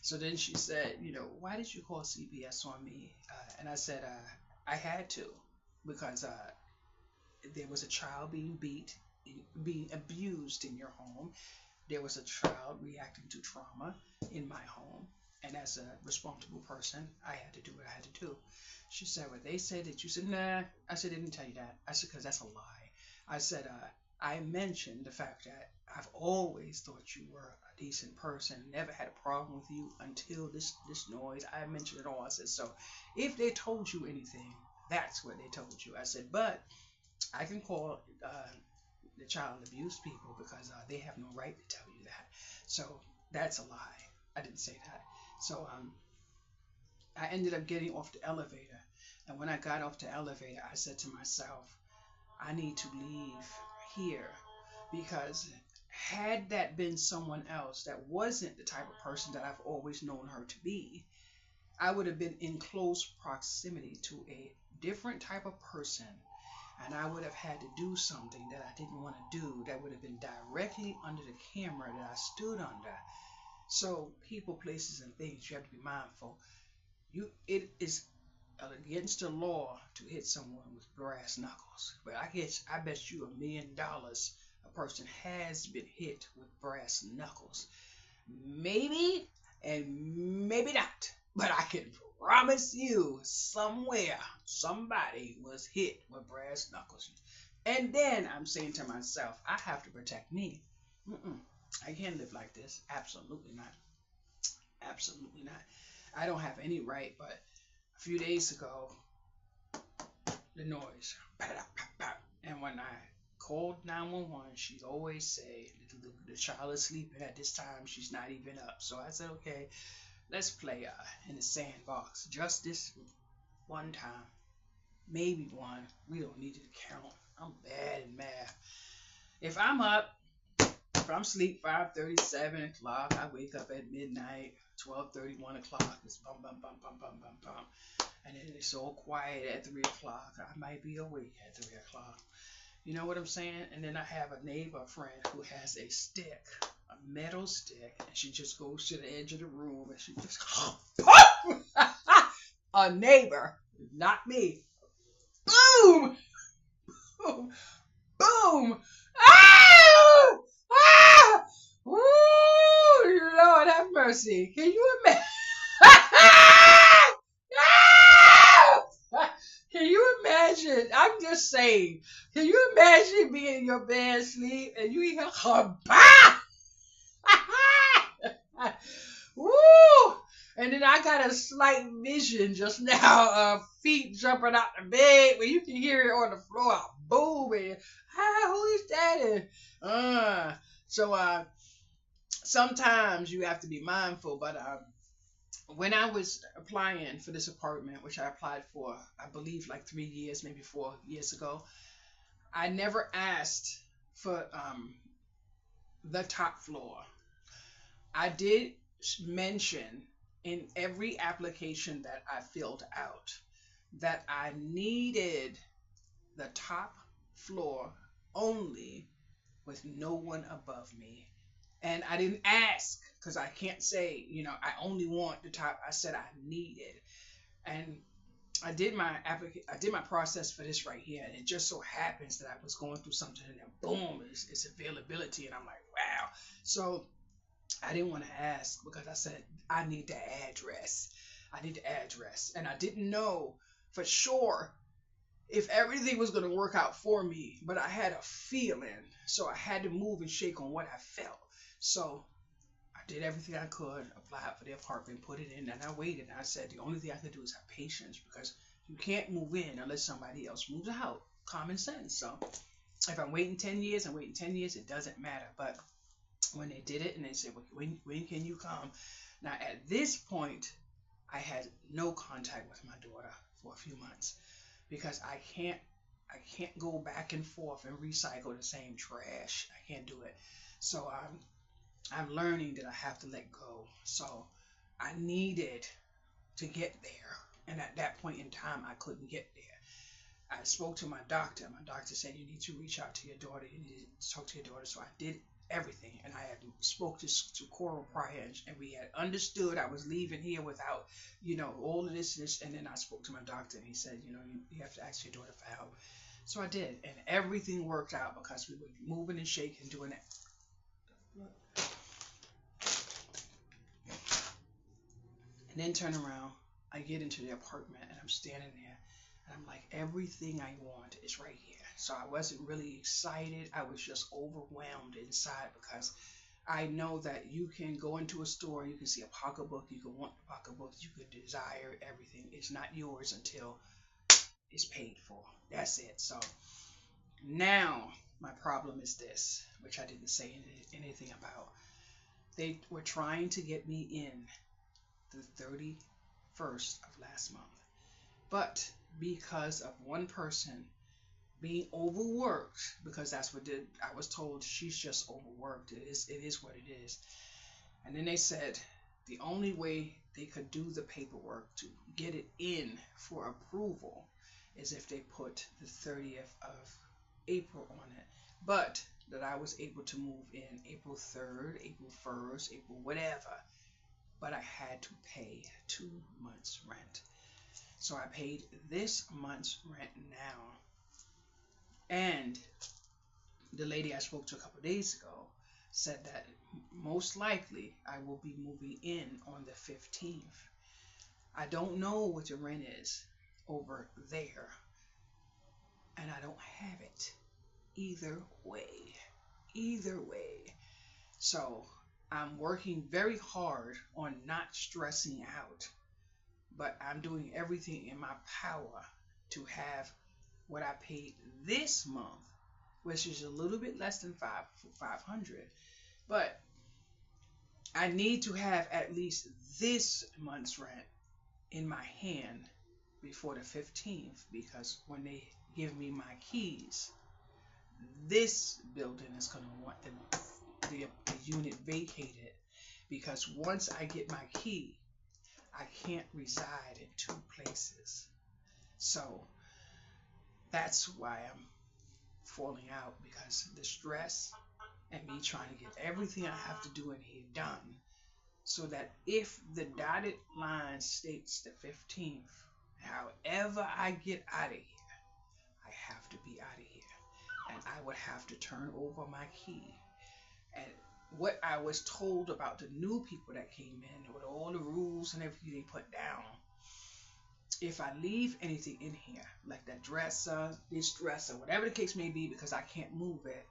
So then she said, why did you call CPS on me? And I said, I had to, because there was a child being being abused in your home. There was a child reacting to trauma in my home. And as a responsible person, I had to do what I had to do. She said, well, they said that you said, nah. I said, I didn't tell you that. I said, because that's a lie. I said, I mentioned the fact that I've always thought you were a decent person, never had a problem with you until this noise. I mentioned it all. I said, so if they told you anything, that's what they told you. I said, but I can call the child abuse people because they have no right to tell you that. So that's a lie. I didn't say that. So I ended up getting off the elevator. And when I got off the elevator, I said to myself, I need to leave here, because had that been someone else that wasn't the type of person that I've always known her to be, I would have been in close proximity to a different type of person, and I would have had to do something that I didn't want to do that would have been directly under the camera that I stood under. So people, places, and things, you have to be mindful. It is against the law to hit someone with brass knuckles. But I bet you $1 million a person has been hit with brass knuckles. Maybe and maybe not. But I can promise you somewhere somebody was hit with brass knuckles. And then I'm saying to myself, I have to protect me. I can't live like this. Absolutely not. Absolutely not. I don't have any right, but a few days ago, the noise. And when I called 911, she'd always say, the child is sleeping at this time. She's not even up. So I said, okay, let's play in the sandbox. Just this one time. Maybe one. We don't need to count. I'm bad in math. If I'm up, if I'm asleep 5:30, 7 o'clock, I wake up at midnight, 12:30, 1 o'clock, it's bum, bum, bum, bum, bum, bum, bum. And then it's all quiet at 3 o'clock. I might be awake at 3 o'clock. You know what I'm saying? And then I have a neighbor friend who has a stick, a metal stick, and she just goes to the edge of the room and she just, a neighbor, not me. Boom! Boom! Boom! Ah! Ah! Woo! Lord have mercy. Can you imagine? Can you imagine? I'm just saying. Can you imagine being in your bed asleep and you hear bah! Woo! And then I got a slight vision just now of feet jumping out the bed where you can hear it on the floor, boom, and who is that? And, so sometimes you have to be mindful, but when I was applying for this apartment, which I applied for, I believe like 3 years, maybe 4 years ago, I never asked for the top floor. I did mention in every application that I filled out that I needed the top floor only with no one above me. And I didn't ask because I can't say, I only want the top. I said I needed. And I did my process for this right here, and it just so happens that I was going through something, and then boom, it's availability, and I'm like, wow. So I didn't want to ask because I said I need the address. I need the address, and I didn't know for sure if everything was going to work out for me, but I had a feeling, so I had to move and shake on what I felt. So I did everything I could, applied for the apartment, put it in, and I waited. And I said the only thing I could do is have patience because you can't move in unless somebody else moves out. Common sense. So if I'm waiting 10 years, I'm waiting 10 years, it doesn't matter. But when they did it and they said, well, when can you come? Now, at this point, I had no contact with my daughter for a few months because I can't go back and forth and recycle the same trash. I can't do it. So I'm learning that I have to let go. So I needed to get there. And at that point in time, I couldn't get there. I spoke to my doctor. My doctor said, you need to reach out to your daughter. You need to talk to your daughter. So I did everything. And I had spoke to Coral prior, and we had understood I was leaving here without, all of this. And then I spoke to my doctor, and he said, you have to ask your daughter for help. So I did. And everything worked out because we were moving and shaking, doing it. And then turn around, I get into the apartment and I'm standing there and I'm like, everything I want is right here. So I wasn't really excited. I was just overwhelmed inside because I know that you can go into a store, you can see a pocketbook, you can want the pocketbook, you can desire everything. It's not yours until it's paid for. That's it. So now my problem is this, which I didn't say anything about. They were trying to get me in the 31st of last month. But because of one person being overworked, because that's what I was told, she's just overworked. It is what it is. And then they said the only way they could do the paperwork to get it in for approval is if they put the 30th of April on it. But that I was able to move in April 3rd, April 1st, April whatever. But I had to pay 2 months rent. So I paid this month's rent now. And the lady I spoke to a couple of days ago said that most likely I will be moving in on the 15th. I don't know what the rent is over there. And I don't have it. Either way. Either way. So I'm working very hard on not stressing out, but I'm doing everything in my power to have what I paid this month, which is a little bit less than 500. But I need to have at least this month's rent in my hand before the 15th, because when they give me my keys, this building is going to want the unit vacated, because once I get my key, I can't reside in 2 places. So that's why I'm falling out, because the stress and me trying to get everything I have to do in here done, so that if the dotted line states the 15th, however I get out of here, I have to be out of here. And I would have to turn over my key. And what I was told about the new people that came in, with all the rules and everything they put down, if I leave anything in here, like that dresser, this dresser, whatever the case may be, because I can't move it,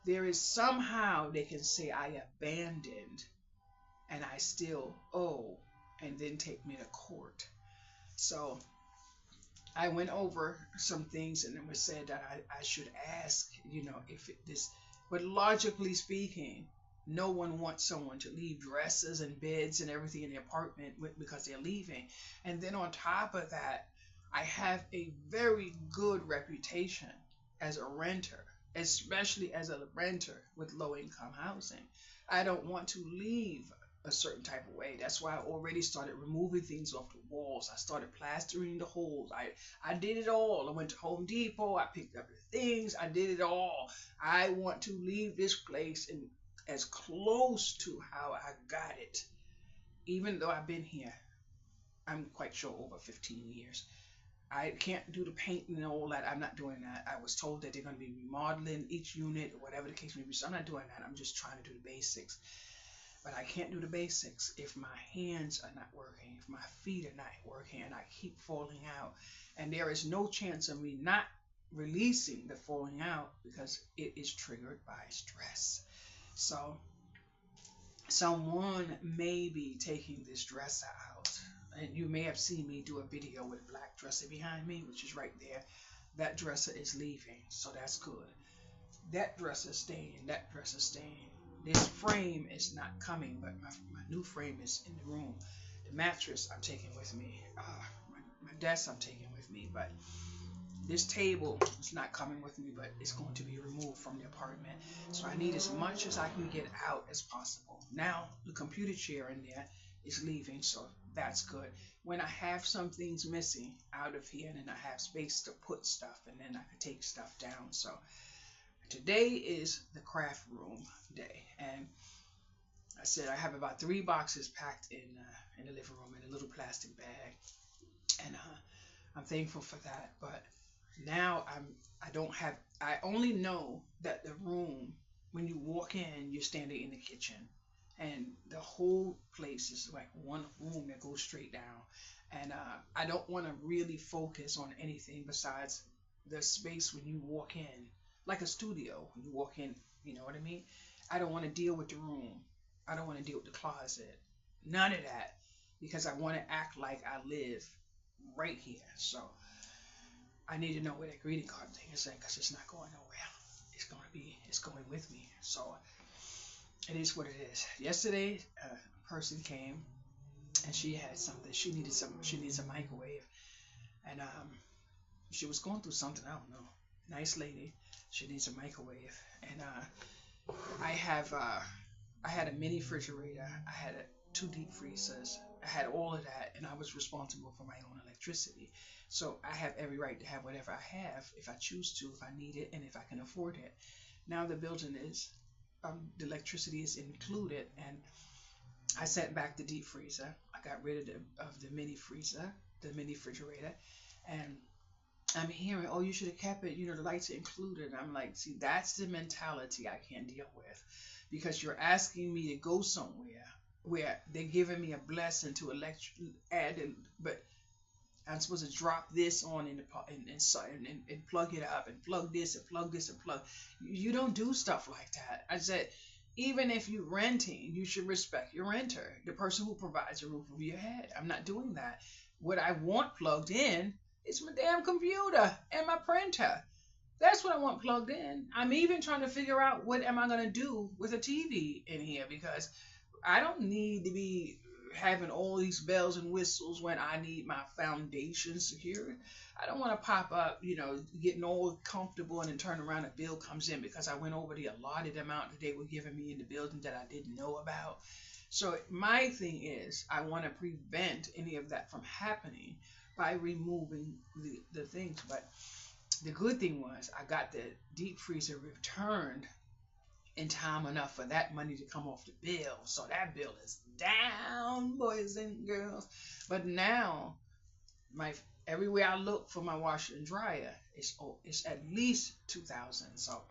there is somehow they can say I abandoned and I still owe and then take me to court. So I went over some things, and it was said that I should ask, if this, but logically speaking, no one wants someone to leave dresses and beds and everything in the apartment because they're leaving. And then on top of that, I have a very good reputation as a renter, especially as a renter with low income housing. I don't want to leave a certain type of way. That's why I already started removing things off the walls. I started plastering the holes. I did it all. I went to Home Depot. I picked up the things. I did it all. I want to leave this place in as close to how I got it. Even though I've been here, I'm quite sure over 15 years. I can't do the painting and all that. I'm not doing that. I was told that they're going to be remodeling each unit or whatever the case may be. So I'm not doing that. I'm just trying to do the basics. But I can't do the basics if my hands are not working, if my feet are not working, and I keep falling out. And there is no chance of me not releasing the falling out because it is triggered by stress. So someone may be taking this dresser out. And you may have seen me do a video with a black dresser behind me, which is right there. That dresser is leaving, so that's good. That dresser is staying, that dresser is staying. This frame is not coming, but my new frame is in the room. The mattress I'm taking with me. My desk I'm taking with me, but this table is not coming with me, but it's going to be removed from the apartment. So I need as much as I can get out as possible. Now the computer chair in there is leaving, so that's good. When I have some things missing out of here, and then I have space to put stuff, and then I can take stuff down. So today is the craft room day, and I said I have about 3 boxes packed in the living room in a little plastic bag, and I'm thankful for that. But now I only know that the room, when you walk in, you're standing in the kitchen, and the whole place is like one room that goes straight down. And I don't want to really focus on anything besides the space when you walk in, like a studio. When you walk in, you know what I mean? I don't want to deal with the room. I don't want to deal with the closet. None of that, because I want to act like I live right here. So I need to know where that greeting card thing is at, because it's not going nowhere. It's going with me. So it is what it is. Yesterday, a person came, and she had something. She needs a microwave, and she was going through something. I don't know. Nice lady. She needs a microwave, and I had a mini refrigerator. I had 2 deep freezers. I had all of that, and I was responsible for my own electricity. So I have every right to have whatever I have if I choose to, if I need it, and if I can afford it. Now the building is, the electricity is included, and I sent back the deep freezer. I got rid of the mini freezer, the mini refrigerator, and I'm hearing, oh, you should have kept it, the lights are included. I'm like, see, that's the mentality I can't deal with, because you're asking me to go somewhere where they're giving me a blessing to add, but I'm supposed to drop this on and plug it up and plug this and plug this and plug. You don't do stuff like that. I said, even if you're renting, you should respect your renter, the person who provides a roof over your head. I'm not doing that. What I want plugged in is my damn computer and my printer. That's what I want plugged in. I'm even trying to figure out what am I going to do with a TV in here, because I don't need to be having all these bells and whistles when I need my foundation secured. I don't want to pop up, getting all comfortable and then turn around and a bill comes in because I went over the allotted amount that they were giving me in the building that I didn't know about. So my thing is, I want to prevent any of that from happening by removing the things. But the good thing was I got the deep freezer returned in time enough for that money to come off the bill. So that bill is down, boys and girls. But now, everywhere I look for my washer and dryer, it's at least $2,000. So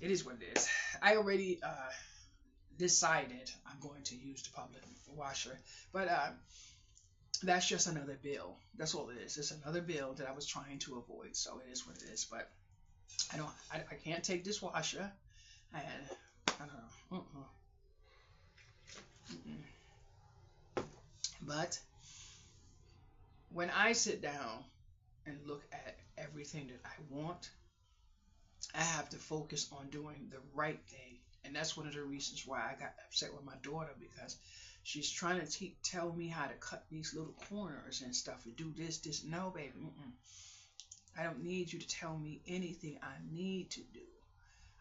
it is what it is. I already decided I'm going to use the public washer, but that's just another bill. That's all it is. It's another bill that I was trying to avoid. So it is what it is. But I can't take this washer. And I don't know. But when I sit down and look at everything that I want, I have to focus on doing the right thing. And that's one of the reasons why I got upset with my daughter, because she's trying to tell me how to cut these little corners and stuff and do this, this. No, baby. Mm-mm. I don't need you to tell me anything I need to do.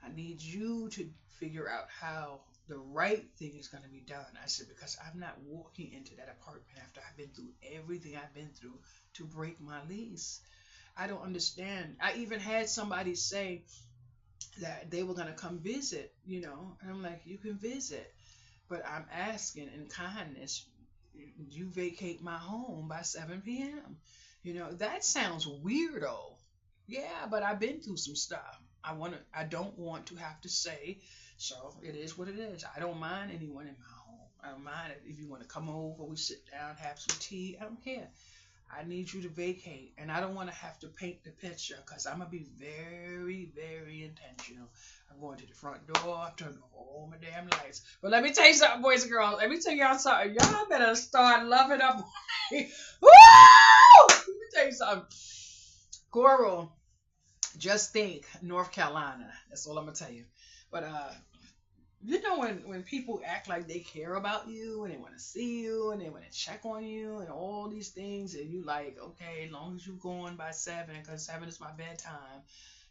I need you to figure out how the right thing is going to be done. I said, because I'm not walking into that apartment after I've been through everything I've been through to break my lease. I don't understand. I even had somebody say that they were going to come visit, and I'm like, you can visit, but I'm asking in kindness, you vacate my home by 7 p.m. That sounds weirdo. Yeah, but I've been through some stuff. I don't want to have to say, so it is what it is. I don't mind anyone in my home. I don't mind if you want to come over, we sit down, have some tea. I don't care. I need you to vacate, and I don't want to have to paint the picture, because I'm going to be very, very intentional. I'm going to the front door, I'm turning off all my damn lights. But let me tell you something, boys and girls. Let me tell y'all something. Y'all better start loving up. Woo! Let me tell you something. Coral, just think North Carolina. That's all I'm going to tell you. But, when people act like they care about you and they want to see you and they want to check on you and all these things, and you like, okay, as long as you're going by 7, because 7 is my bedtime,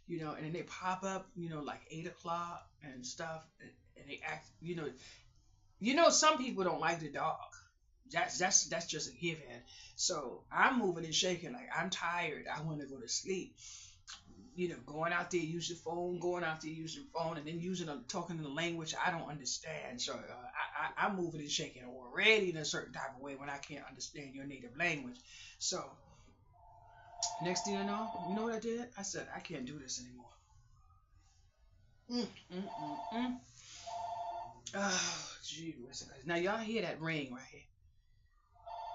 and then they pop up, like 8 o'clock and stuff, and they act, some people don't like the dog. That's just a given. So I'm moving and shaking like I'm tired. I want to go to sleep. Going out there, use your phone, and then talking in a language I don't understand. So I'm moving and shaking already in a certain type of way when I can't understand your native language. So next thing you know what I did? I said, I can't do this anymore. Oh, gee. Now y'all hear that ring right here?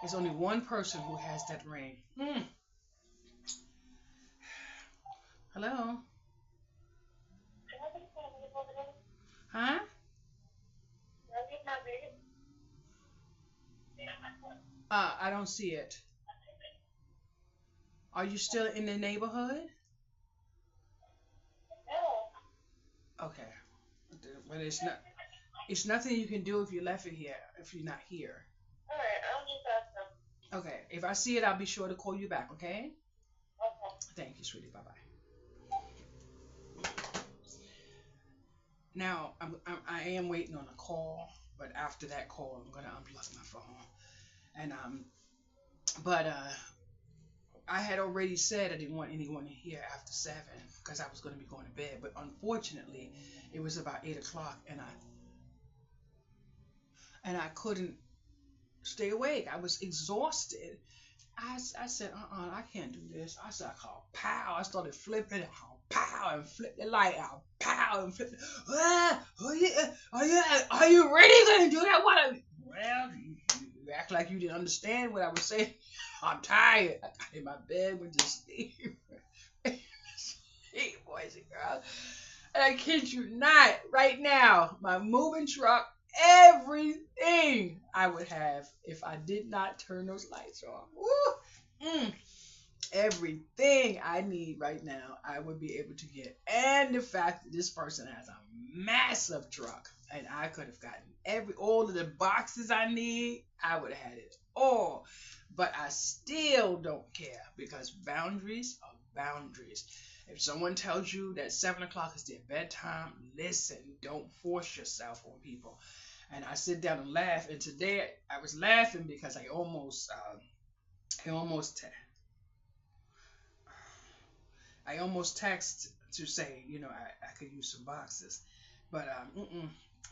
There's only one person who has that ring. Hello? Huh? I don't see it. Are you still in the neighborhood? Okay. But it's nothing you can do if you left it here, if you're not here. Okay. If I see it, I'll be sure to call you back, okay? Thank you, sweetie. Bye-bye. Now, I am waiting on a call, but after that call, I'm going to unplug my phone. And, but, I had already said I didn't want anyone in here after 7, because I was going to be going to bed. But unfortunately, it was about 8 o'clock, and I couldn't stay awake. I was exhausted. I said, I can't do this. I said, I called pow. I started flipping it. Pow, and flip the light out. Pow, and flip. Are you really going to do that? Well, you act like you didn't understand what I was saying. I'm tired. I got in my bed, went to sleep. Hey, boys and girls. And I kid you not, right now, my moving truck, everything I would have if I did not turn those lights on. Woo! Everything I need right now, I would be able to get. And the fact that this person has a massive truck, and I could have gotten all of the boxes I need, I would have had it all. But I still don't care, because boundaries are boundaries. If someone tells you that 7 o'clock is their bedtime, listen, don't force yourself on people. And I sit down and laugh, and today I was laughing because I almost text to say, I could use some boxes, but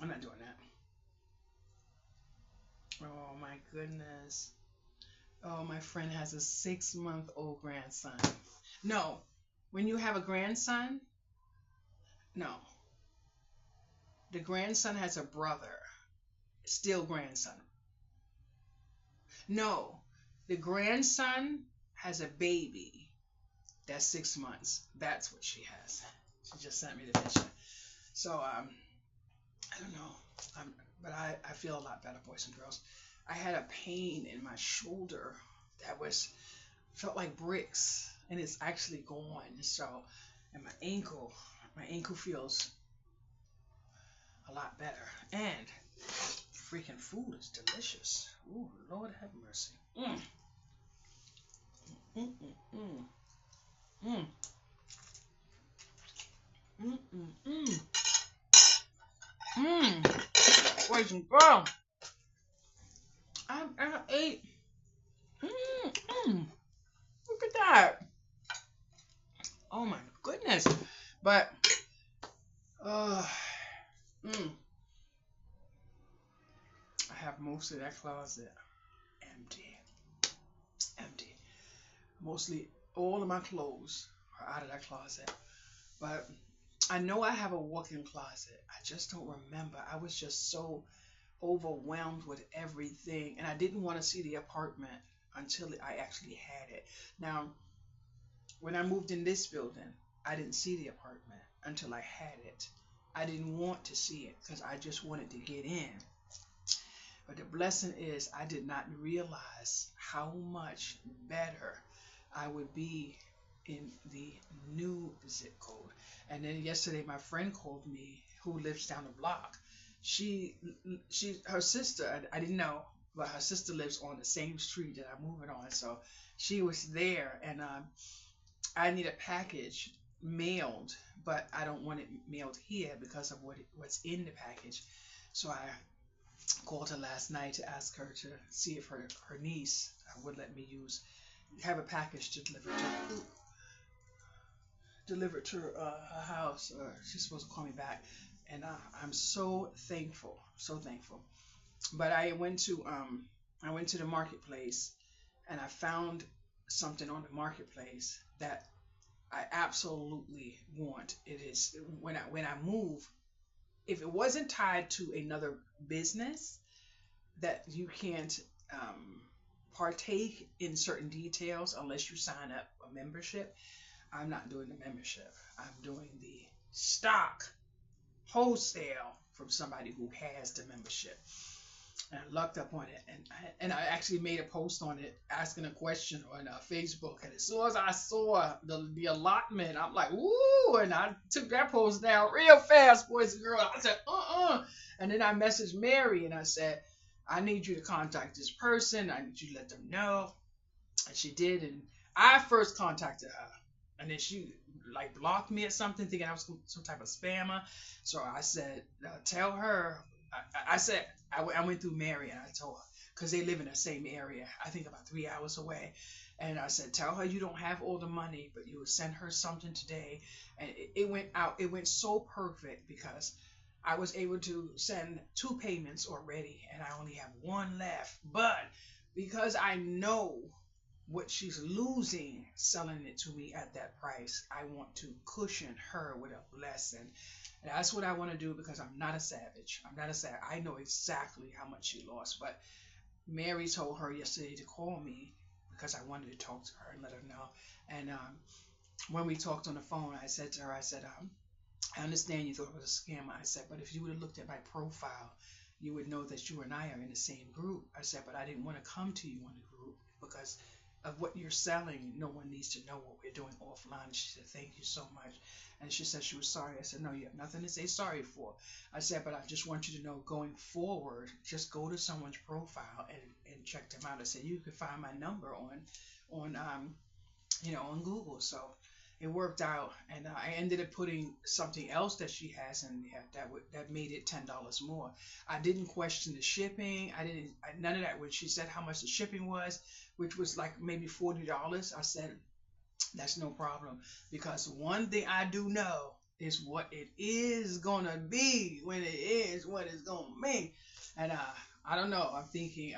I'm not doing that. Oh my goodness. Oh, my friend has a 6-month-old grandson. No, when you have a grandson, no. The grandson has a brother, still grandson. No, the grandson has a baby that's 6 months. That's what she has. She just sent me the picture. So, I don't know. But I feel a lot better, boys and girls. I had a pain in my shoulder that was felt like bricks, and it's actually gone. So, and my ankle feels a lot better, and freaking food is delicious. Ooh, Lord have mercy. Mm. Mm, mm, mm. Mm, mm, mm. Mm. Boys and girls, I ate. Mm, mm. Look at that. Oh my goodness. But, uh, mm, I have most of that closet empty. Empty. Mostly all of my clothes are out of that closet. But I know I have a walk-in closet. I just don't remember. I was just so overwhelmed with everything, and I didn't want to see the apartment until I actually had it. Now, when I moved in this building, I didn't see the apartment until I had it. I didn't want to see it because I just wanted to get in. But the blessing is I did not realize how much better I would be in the new zip code. And then yesterday, my friend called me who lives down the block. Her sister, I didn't know, but her sister lives on the same street that I'm moving on. So she was there, and I need a package mailed, but I don't want it mailed here because of what's in the package. So I called her last night to ask her to see if her niece would let me have a package to deliver to her house. She's supposed to call me back, and I'm so thankful, so thankful. But I went to the marketplace, and I found something on the marketplace that I absolutely want. It is when I move. If it wasn't tied to another business that you can't partake in certain details unless you sign up a membership, I'm not doing the membership. I'm doing the stock wholesale from somebody who has the membership. And I looked up on it, and I actually made a post on it asking a question on Facebook. And as soon as I saw the allotment, I'm like, "Ooh!" And I took that post down real fast, boys and girls. I said, And then I messaged Mary, and I said, "I need you to contact this person. I need you to let them know." And she did, and I first contacted her, and then she like blocked me or something, thinking I was some type of spammer. So I said, "Tell her." I said I went through Mary, and I told her because they live in the same area. I think about 3 hours away. And I said, "Tell her you don't have all the money, but you will send her something today." And it went out. It went so perfect because I was able to send 2 payments already, and I only have 1 left. But because I know what she's losing selling it to me at that price, I want to cushion her with a blessing. And that's what I want to do because I'm not a savage. I'm not a savage. I know exactly how much she lost. But Mary told her yesterday to call me because I wanted to talk to her and let her know. And when we talked on the phone, I said to her, I said, I understand you thought it was a scam. I said, but if you would have looked at my profile, you would know that you and I are in the same group. I said, but I didn't want to come to you in the group because of what you're selling. No one needs to know what we're doing offline. And she said, thank you so much. And she said she was sorry. I said, no, you have nothing to say sorry for. I said, but I just want you to know going forward, just go to someone's profile and check them out. I said, you can find my number on Google. So it worked out, and I ended up putting something else that she has in there that made it $10 more. I didn't question the shipping. None of that. When she said how much the shipping was, which was like maybe $40, I said that's no problem, because one thing I do know is what it is gonna be when it is what it's gonna be. And I don't know. I'm thinking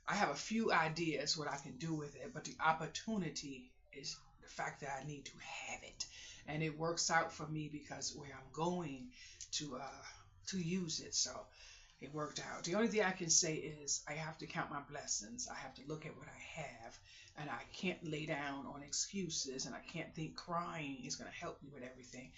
I have a few ideas what I can do with it, but the opportunity is the fact that I need to have it, and it works out for me because where I'm going to use it, so it worked out. The only thing I can say is I have to count my blessings. I have to look at what I have, and I can't lay down on excuses, and I can't think crying is going to help me with everything.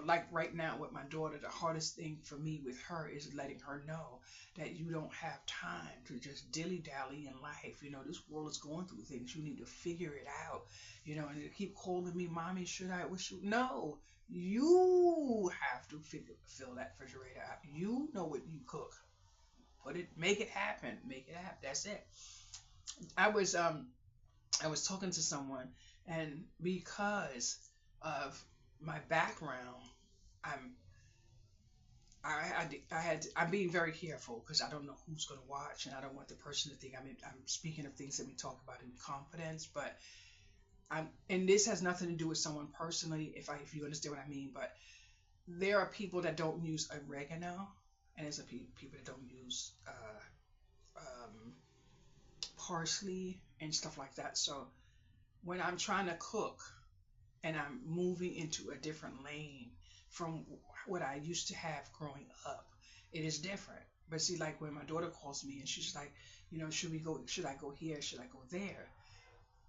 Like right now with my daughter, the hardest thing for me with her is letting her know that you don't have time to just dilly dally in life. This world is going through things. You need to figure it out. And they keep calling me, Mommy, should I? What should? No, you have to fill that refrigerator up. You know what you cook. Make it happen. Make it happen. That's it. I was I was talking to someone, and because of my background, I'm I'm being very careful because I don't know who's going to watch, and I don't want the person to think I'm speaking of things that we talk about in confidence. But and this has nothing to do with someone personally, if you understand what I mean. But there are people that don't use oregano, and there's people that don't use um, parsley and stuff like that. So when I'm trying to cook and I'm moving into a different lane from what I used to have growing up, it is different. But see, like when my daughter calls me and she's like, should I go here? Should I go there?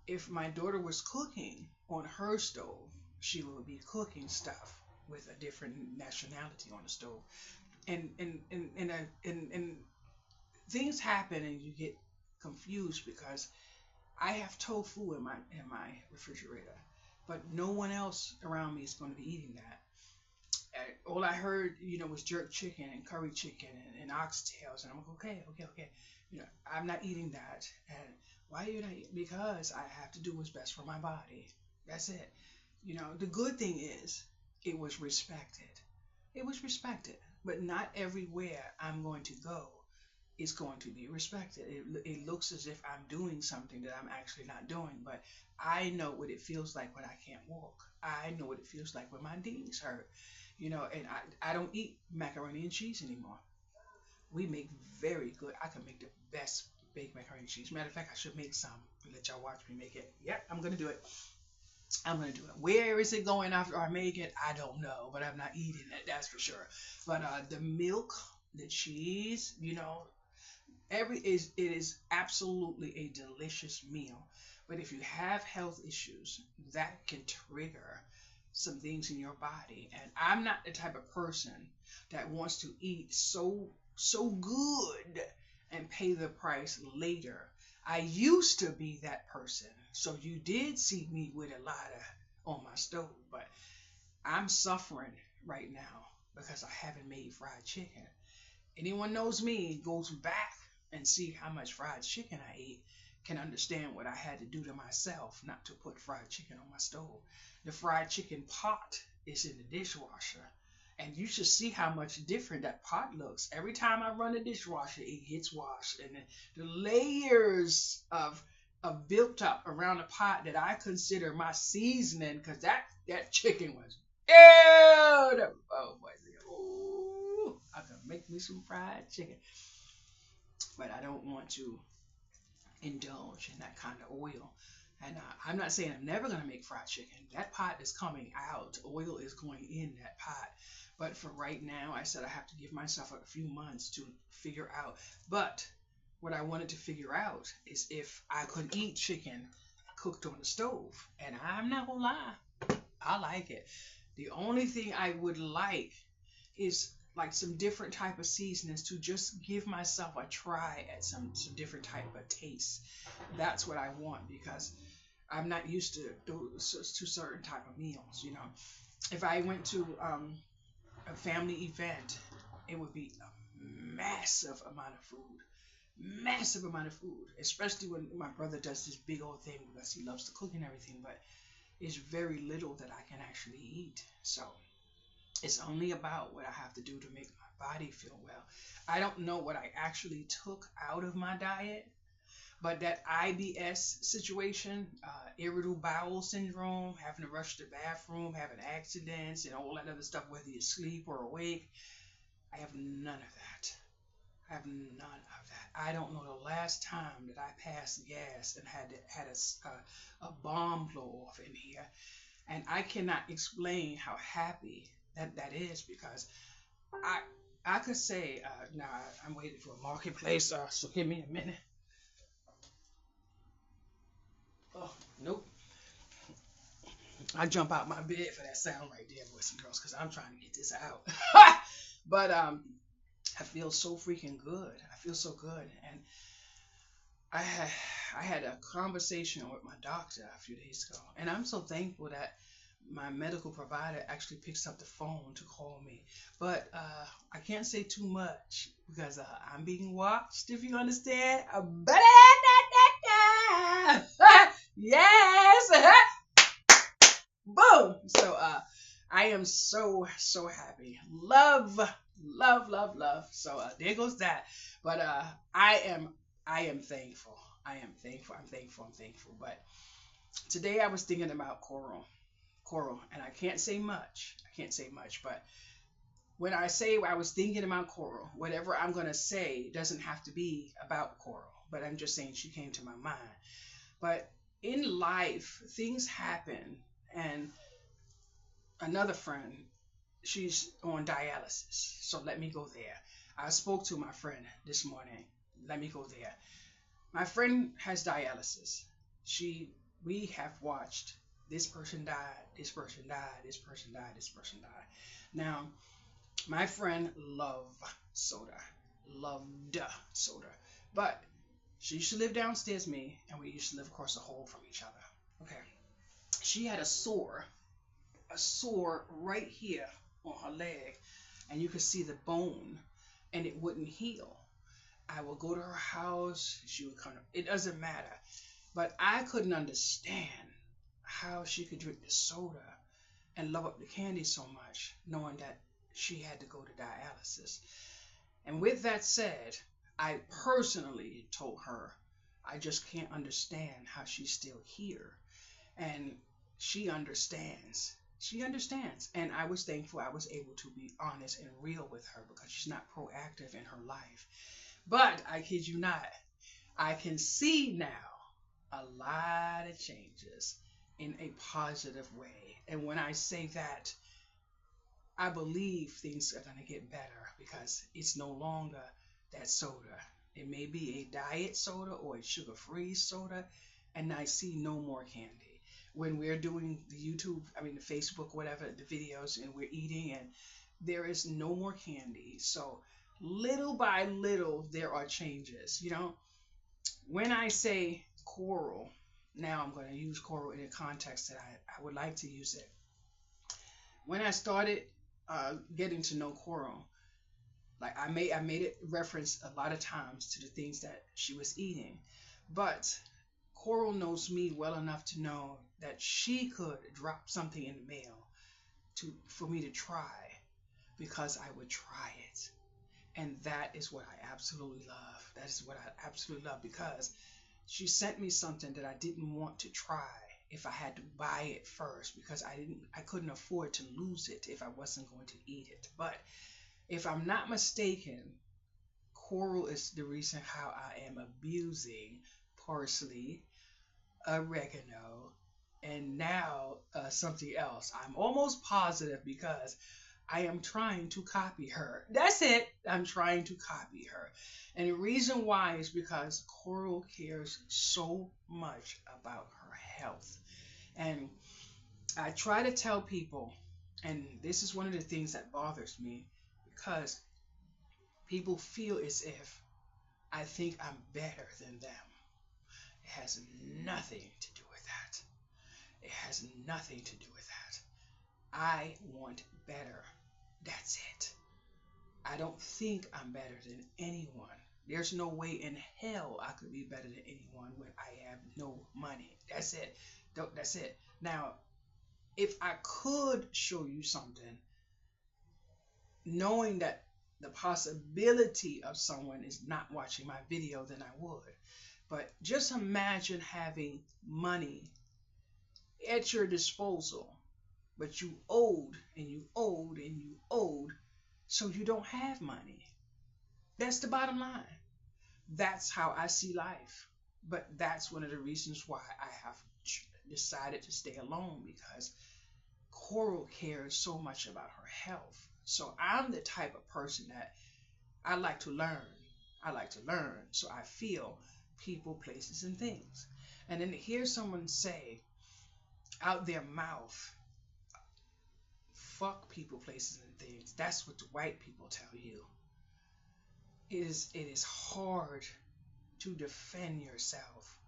If my daughter was cooking on her stove, she would be cooking stuff with a different nationality on the stove. And things happen and you get confused because I have tofu in my refrigerator, but no one else around me is going to be eating that. All I heard, was jerk chicken and curry chicken and oxtails, and I'm like, okay, okay, okay. I'm not eating that. And why are you not eating? Because I have to do what's best for my body. That's it. The good thing is it was respected. It was respected, but not everywhere I'm going to go is going to be respected. It looks as if I'm doing something that I'm actually not doing, but I know what it feels like when I can't walk. I know what it feels like when my knees hurt. And I don't eat macaroni and cheese anymore. We make very good. I can make the best baked macaroni and cheese. Matter of fact, I should make some and let y'all watch me make it. Yep, I'm gonna do it. I'm gonna do it. Where is it going after I make it? I don't know, but I'm not eating it. That's for sure. But the milk, the cheese, it is absolutely a delicious meal. But if you have health issues, that can trigger some things in your body. And I'm not the type of person that wants to eat so good and pay the price later. I used to be that person. So you did see me with a lot on my stove, but I'm suffering right now because I haven't made fried chicken. Anyone knows me, goes back and see how much fried chicken I ate, can understand what I had to do to myself not to put fried chicken on my stove. The fried chicken pot is in the dishwasher, and you should see how much different that pot looks. Every time I run the dishwasher, it gets washed, and the layers of built up around the pot that I consider my seasoning, because that chicken was ew. Oh boy, ooh, I can make me some fried chicken, but I don't want to indulge in that kind of oil. And I'm not saying I'm never going to make fried chicken. That pot is coming out. Oil is going in that pot. But for right now, I said I have to give myself a few months to figure out. But what I wanted to figure out is if I could eat chicken cooked on the stove. And I'm not going to lie, I like it. The only thing I would like is like some different type of seasonings to just give myself a try at some different type of taste. That's what I want because I'm not used to certain type of meals. If I went to a family event, it would be a massive amount of food, especially when my brother does this big old thing because he loves to cook and everything. But it's very little that I can actually eat. So it's only about what I have to do to make my body feel well. I don't know what I actually took out of my diet, but that IBS situation, irritable bowel syndrome, having to rush to the bathroom, having accidents, and all that other stuff, whether you sleep or awake, I have none of that. I have none of that. I don't know the last time that I passed gas and had a bomb blow off in here, and I cannot explain how happy that is because I could say now I'm waiting for a marketplace, so give me a minute. Oh, nope. I jump out my bed for that sound right there, boys and girls, because I'm trying to get this out. But I feel so freaking good. I feel so good, and I had I had a conversation with my doctor a few days ago, and I'm so thankful that my medical provider actually picks up the phone to call me. But I can't say too much because I'm being watched. If you understand, yes, boom. So I am so happy. Love. So there goes that. But I am thankful. I'm thankful. But today I was thinking about coral, and I can't say much. But when I say I was thinking about coral, whatever I'm gonna say doesn't have to be about coral. But I'm just saying she came to my mind. But in life, things happen, and another friend, she's on dialysis. So let me go there. I spoke to my friend this morning. Let me go there. My friend has dialysis. She We have watched this person died, this person died, this person died, this person died. Now, my friend loved soda, but she used to live downstairs me, and we used to live across the hall from each other. Okay, she had a sore right here on her leg, and you could see the bone, and it wouldn't heal. I would go to her house. She would come. It doesn't matter. But I couldn't understand how she could drink the soda and love up the candy so much, knowing that she had to go to dialysis. And with that said, I personally told her I just can't understand how she's still here. And she understands. She understands. And I was thankful I was able to be honest and real with her because she's not proactive in her life. But I kid you not, I can see now a lot of changes in a positive way. And when I say that, I believe things are going to get better because it's no longer that soda. It may be a diet soda or a sugar free soda, and I see no more candy. When we're doing the YouTube, the Facebook, whatever, the videos, and we're eating, and there is no more candy. So little by little, there are changes. When I say coral, now I'm going to use coral in a context that I would like to use it. When I started getting to know coral, like I made it reference a lot of times to the things that she was eating, but coral knows me well enough to know that she could drop something in the mail for me to try because I would try it. And that is what I absolutely love. That is what I absolutely love because she sent me something that I didn't want to try if I had to buy it first because I couldn't afford to lose it if I wasn't going to eat it. But if I'm not mistaken, coral is the reason how I am abusing parsley, oregano, and now something else. I'm almost positive because I am trying to copy her. That's it. I'm trying to copy her. And the reason why is because Coral cares so much about her health. And I try to tell people, and this is one of the things that bothers me, because people feel as if I think I'm better than them. It has nothing to do with that. It has nothing to do with that. I want better. That's it. I don't think I'm better than anyone. There's no way in hell I could be better than anyone when I have no money. That's it. That's it. Now, if I could show you something, knowing that the possibility of someone is not watching my video, then I would. But just imagine having money at your disposal, but you owed and you owed and you owed, so you don't have money. That's the bottom line. That's how I see life. But that's one of the reasons why I have decided to stay alone because Coral cares so much about her health. So I'm the type of person that I like to learn. I like to learn. So I feel people, places, and things. And then to hear someone say out their mouth, fuck people, places, and things. That's what the white people tell you. It is hard to defend yourself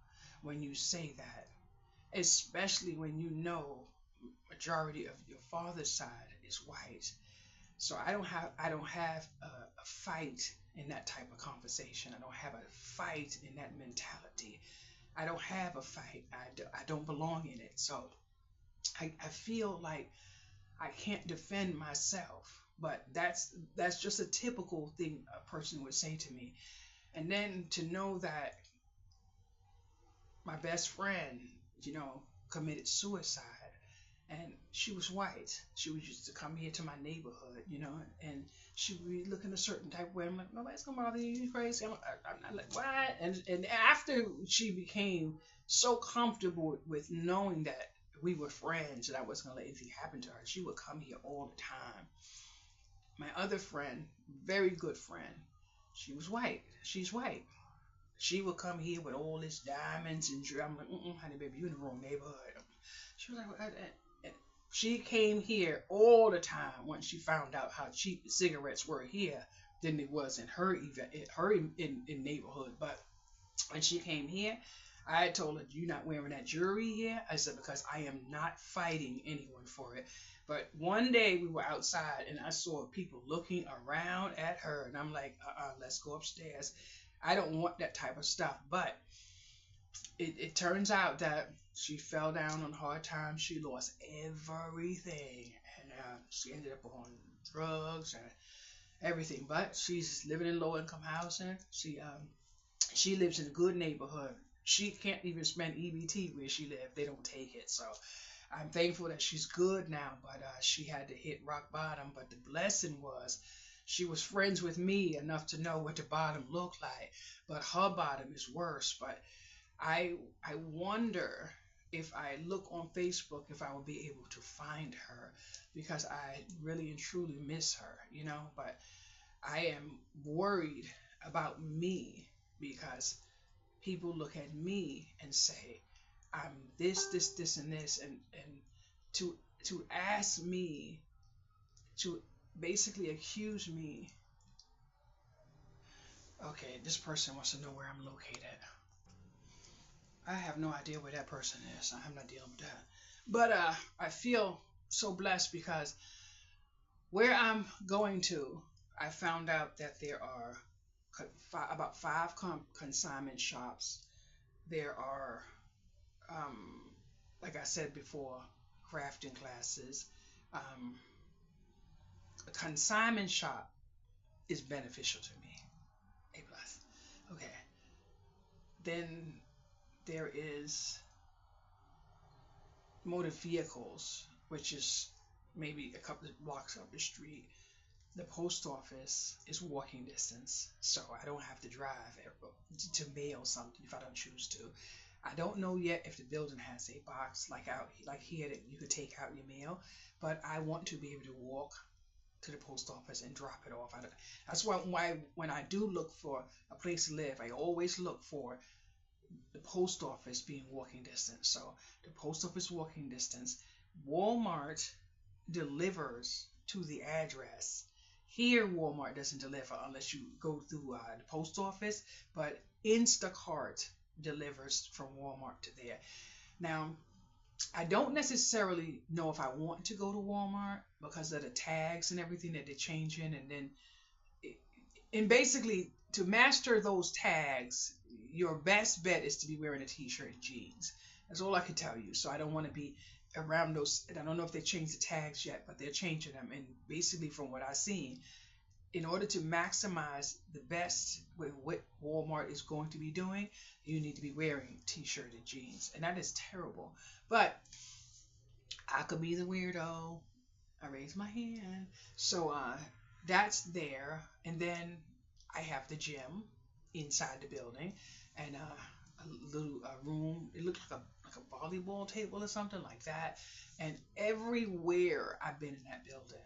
when you say that, especially when you know majority of your father's side is white. So I don't have a fight in that type of conversation. I don't have a fight in that mentality. I don't have a fight. I don't belong in it. So I feel like I can't defend myself. But that's just a typical thing a person would say to me. And then to know that my best friend, you know, committed suicide, and she was white. She was used to come here to my neighborhood, you know, and she would be looking a certain type of way. I'm like, nobody's gonna bother you, you crazy. I'm like, what? And after she became so comfortable with knowing that we were friends and I wasn't gonna let anything happen to her, she would come here all the time. My other friend, very good friend, she was white. She's white. She would come here with all these diamonds and jewelry. I'm like, honey, baby, you in the wrong neighborhood. She was like, she came here all the time once she found out how cheap the cigarettes were here than it was in her in neighborhood. But when she came here, I told her, "You're not wearing that jewelry here." I said, "Because I am not fighting anyone for it." But one day we were outside and I saw people looking around at her, and I'm like, let's go upstairs. I don't want that type of stuff. But it turns out that she fell down on hard times. She lost everything, and she ended up on drugs and everything. But she's living in low income housing. She lives in a good neighborhood. She can't even spend EBT where she lives. They don't take it. So I'm thankful that she's good now. But she had to hit rock bottom. But the blessing was she was friends with me enough to know what the bottom looked like. But her bottom is worse. But I wonder if I look on Facebook if I will be able to find her, because I really and truly miss her, you know. But I am worried about me because people look at me and say I'm this, and this, and to ask me to basically accuse me. Okay, this person wants to know where I'm located. I have no idea where that person is. I'm not dealing with that. But I feel so blessed because where I'm going to, I found out that there are about five consignment shops. There are, um, like I said before, crafting classes. Um, a consignment shop is beneficial to me. A plus. Okay. Then there is motor vehicles, which is maybe a couple of blocks up the street. The post office is walking distance, so I don't have to drive to mail something if I don't choose to. I don't know yet if the building has a box like here that you could take out your mail, but I want to be able to walk to the post office and drop it off. That's why when I do look for a place to live, I always look for the post office being walking distance. So the post office walking distance, Walmart delivers to the address. Here, Walmart doesn't deliver unless you go through the post office, but Instacart delivers from Walmart to there. Now, I don't necessarily know if I want to go to Walmart because of the tags and everything that they're changing, and basically to master those tags, your best bet is to be wearing a t-shirt and jeans. That's all I can tell you. So I don't want to be around those. And I don't know if they changed the tags yet, but they're changing them. And basically, from what I've seen, in order to maximize the best with what Walmart is going to be doing, you need to be wearing t-shirt and jeans. And that is terrible. But I could be the weirdo. I raise my hand. So that's there. And then I have the gym inside the building, and a little room. It looks like a volleyball table or something like that. And everywhere I've been in that building,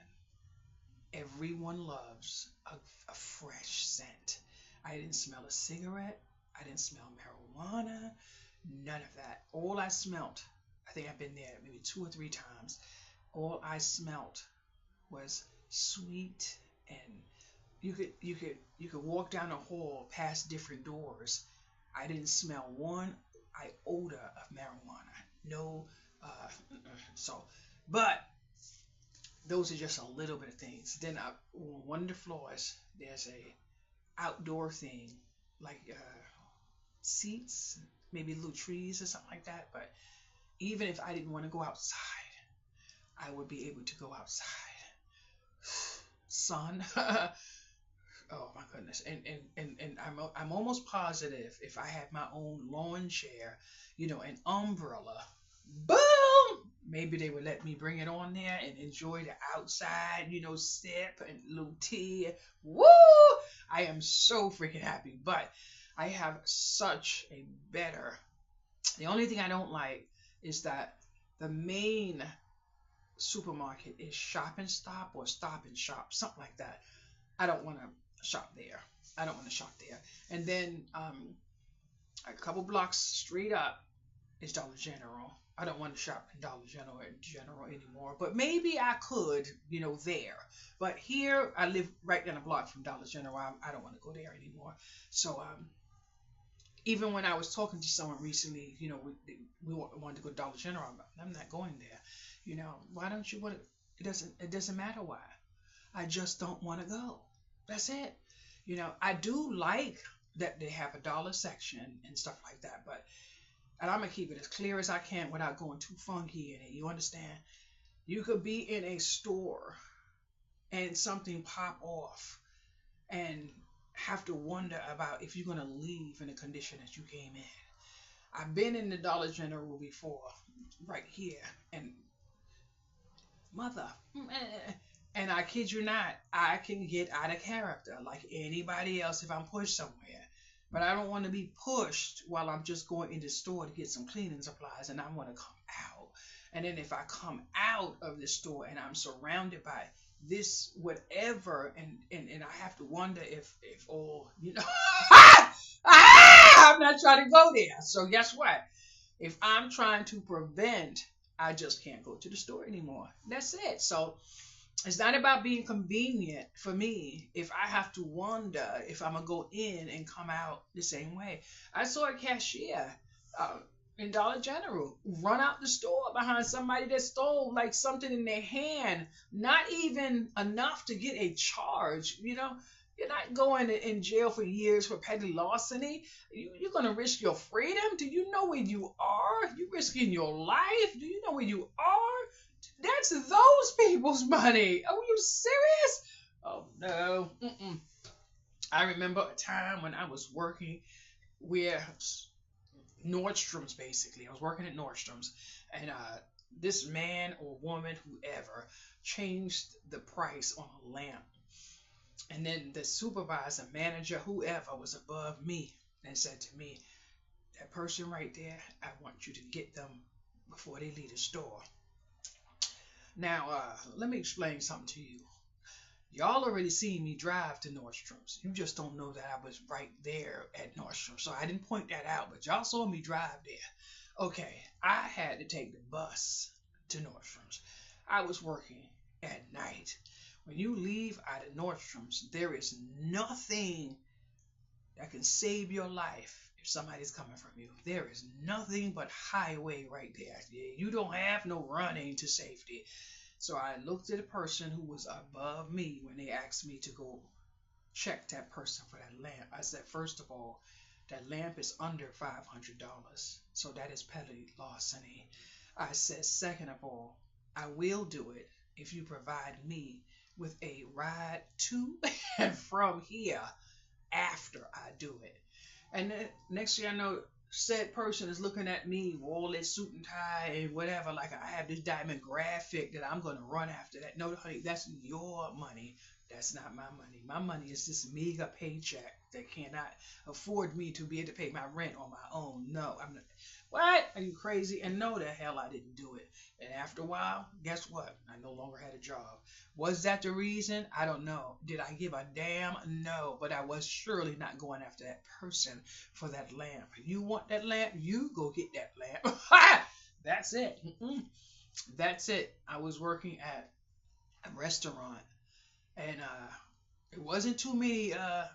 everyone loves a fresh scent. I didn't smell a cigarette. I didn't smell marijuana. None of that. All I smelt, I think I've been there maybe 2 or 3 times. All I smelt was sweet, and you could walk down the hall past different doors. I didn't smell one iota of marijuana. No, so, but those are just a little bit of things. Then on one of the floors, there's a outdoor thing like seats, maybe little trees or something like that. But even if I didn't want to go outside, I would be able to go outside. Sun. Oh my goodness. And I'm almost positive if I had my own lawn chair, an umbrella, boom, maybe they would let me bring it on there and enjoy the outside, sip and little tea. Woo! I am so freaking happy. But I have such a better. The only thing I don't like is that the main supermarket is Shop and Stop or Stop and Shop, something like that. I don't want to shop there. I don't want to shop there. And then a couple blocks straight up is Dollar General. I don't want to shop in Dollar General anymore. But maybe I could, there. But here, I live right down the block from Dollar General. I don't want to go there anymore. So even when I was talking to someone recently, we wanted to go to Dollar General. I'm not going there. Why don't you want to? It doesn't matter why. I just don't want to go. That's it. I do like that they have a dollar section and stuff like that, and I'm gonna keep it as clear as I can without going too funky in it. You understand? You could be in a store and something pop off and have to wonder about if you're gonna leave in the condition that you came in. I've been in the Dollar General before, right here, and mother. And I kid you not, I can get out of character like anybody else if I'm pushed somewhere. But I don't want to be pushed while I'm just going in the store to get some cleaning supplies, and I want to come out. And then if I come out of the store and I'm surrounded by this whatever, and I have to wonder if all, I'm not trying to go there. So guess what? If I'm trying to prevent, I just can't go to the store anymore. That's it. So it's not about being convenient for me if I have to wonder if I'm going to go in and come out the same way. I saw a cashier in Dollar General run out the store behind somebody that stole like something in their hand, not even enough to get a charge. You're not going in jail for years for petty larceny. You're going to risk your freedom. Do you know where you are? You're risking your life. Do you know where you are? That's those people's money. Are you serious? Oh, no. Mm-mm. I remember a time when I was working where Nordstrom's, basically. I was working at Nordstrom's, and this man or woman, whoever, changed the price on a lamp. And then the supervisor, manager, whoever was above me and said to me, that person right there, I want you to get them before they leave the store. Now, let me explain something to you. Y'all already seen me drive to Nordstrom's. You just don't know that I was right there at Nordstrom's. So I didn't point that out, but y'all saw me drive there. Okay, I had to take the bus to Nordstrom's. I was working at night. When you leave out of Nordstrom's, there is nothing that can save your life if somebody's coming from you. There is nothing but highway right there. You don't have no running to safety. So I looked at a person who was above me when they asked me to go check that person for that lamp. I said, first of all, that lamp is under $500. So that is petty larceny. I said, second of all, I will do it if you provide me with a ride to and from here after I do it. And then next thing I know, said person is looking at me, all that suit and tie and whatever, like I have this diamond graphic that I'm going to run after that. No, honey, that's your money. That's not my money. My money is this meager paycheck that cannot afford me to be able to pay my rent on my own. No, I'm not. What? Are you crazy? And no, the hell I didn't do it. And after a while, guess what? I no longer had a job. Was that the reason? I don't know. Did I give a damn? No. But I was surely not going after that person for that lamp. You want that lamp? You go get that lamp. That's it. That's it. I was working at a restaurant, and it wasn't too many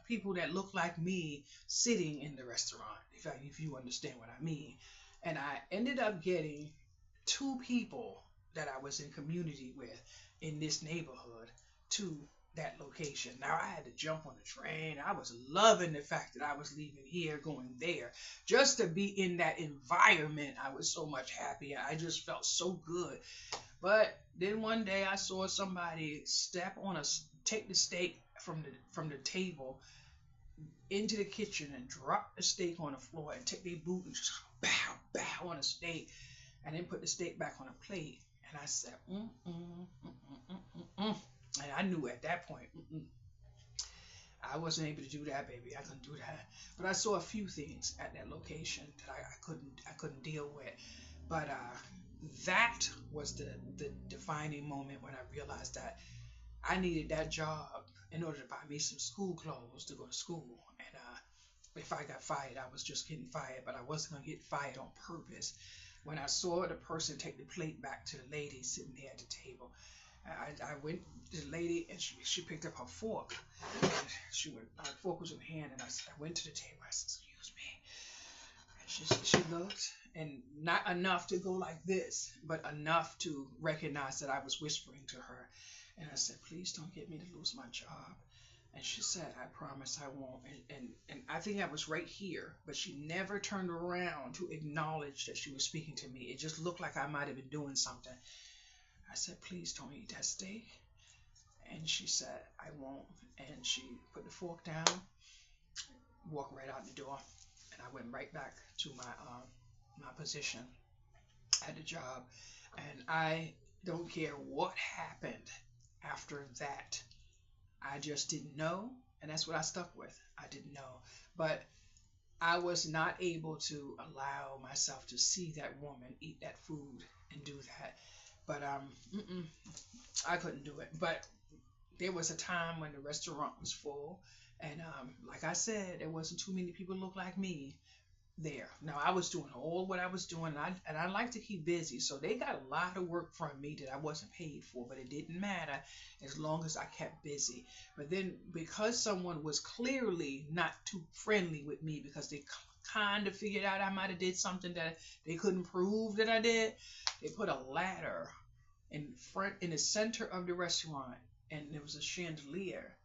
people that looked like me sitting in the restaurant, if you understand what I mean. And I ended up getting two people that I was in community with in this neighborhood to that location. Now I had to jump on the train. I was loving the fact that I was leaving here, going there, just to be in that environment. I was so much happier. I just felt so good. But then one day I saw somebody take the steak from the table into the kitchen and drop the steak on the floor and take their boot and just bow bow on the steak and then put the steak back on a plate. And I said, and I knew at that point, I wasn't able to do that, baby. I couldn't do that. But I saw a few things at that location that I couldn't deal with. But that was the defining moment when I realized that I needed that job in order to buy me some school clothes to go to school. And if I got fired, I was just getting fired, but I wasn't going to get fired on purpose. When I saw the person take the plate back to the lady sitting there at the table, I went to the lady and she picked up her fork. And her fork was in her hand, and I went to the table. I said, "Excuse me." And she looked, and not enough to go like this, but enough to recognize that I was whispering to her. And I said, "Please don't get me to lose my job." And she said, "I promise I won't." And I think I was right here, but she never turned around to acknowledge that she was speaking to me. It just looked like I might have been doing something. I said, "Please don't eat that steak." And she said, "I won't." And she put the fork down, walked right out the door, and I went right back to my position at the job. And I don't care what happened after that. I just didn't know, and that's what I stuck with. I didn't know. But I was not able to allow myself to see that woman eat that food and do that. But I couldn't do it. But there was a time when the restaurant was full, and like I said, there wasn't too many people look like me there. Now I was doing all what I was doing, and I like to keep busy, so they got a lot of work from me that I wasn't paid for, but it didn't matter as long as I kept busy. But then because someone was clearly not too friendly with me, because they kind of figured out I might have did something that they couldn't prove that I did, they put a ladder in the center of the restaurant, and there was a chandelier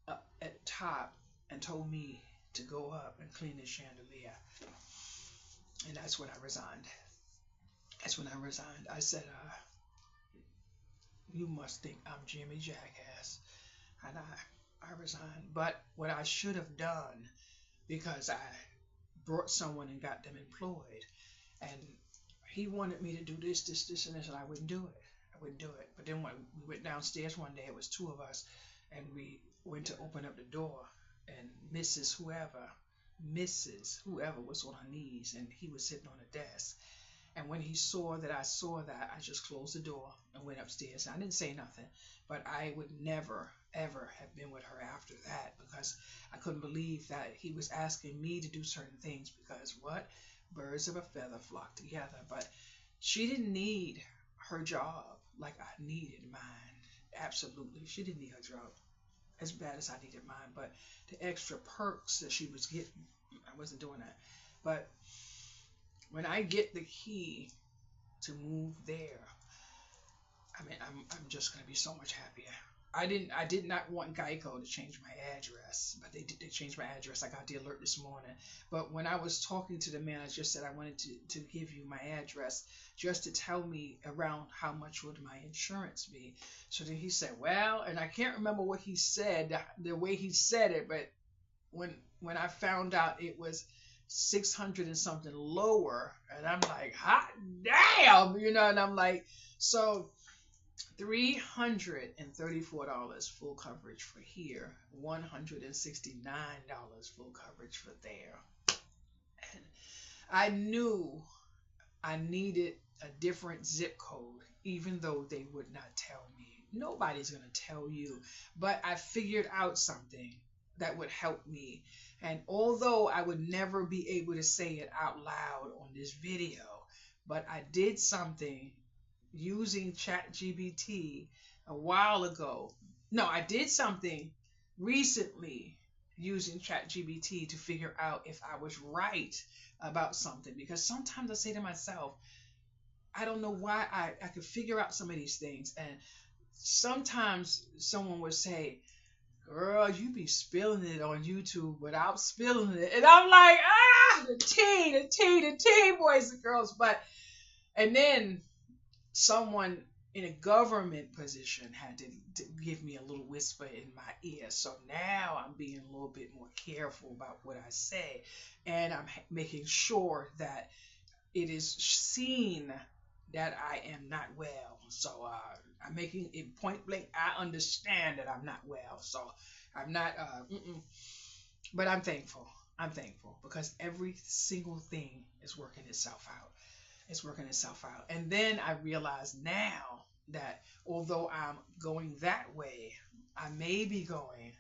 up at the top, and told me to go up and clean the chandelier. And that's when I resigned. I said, "You must think I'm Jimmy Jackass." And I resigned. But what I should have done, because I brought someone and got them employed, and he wanted me to do this, and this, and I wouldn't do it. But then when we went downstairs one day, it was two of us, and we went to open up the door, and Mrs. whoever was on her knees, and he was sitting on a desk. And when he saw that I saw that, I just closed the door and went upstairs. I didn't say nothing, but I would never, ever have been with her after that, because I couldn't believe that he was asking me to do certain things, because what? Birds of a feather flock together. But she didn't need her job like I needed mine. Absolutely. She didn't need her job as bad as I needed mine, but the extra perks that she was getting, I wasn't doing that. But when I get the key to move there, I mean, I'm just gonna be so much happier. I did not want Geico to change my address, but they did. They changed my address. I got the alert this morning. But when I was talking to the man, I just said I wanted to give you my address just to tell me around how much would my insurance be. So then he said, "Well," and I can't remember what he said, the way he said it, but when I found out it was 600 and something lower, and I'm like, hot damn, and I'm like, so $334 full coverage for here, $169 full coverage for there. And I knew I needed a different zip code, even though they would not tell me. Nobody's going to tell you. But I figured out something that would help me. And although I would never be able to say it out loud on this video, but I did something using ChatGPT a while ago. No, I did something recently using ChatGPT to figure out if I was right about something. Because sometimes I say to myself, I don't know why I could figure out some of these things. And sometimes someone would say, girl, you be spilling it on YouTube without spilling it. And I'm like, the tea, boys and girls. And then someone in a government position had to give me a little whisper in my ear. So now I'm being a little bit more careful about what I say. And I'm making sure that it is seen that I am not well. So I'm making it point blank. I understand that I'm not well. So I'm not, but I'm thankful. I'm thankful because every single thing is working itself out. It's working itself out. And then I realize now that although I'm going that way, I may be going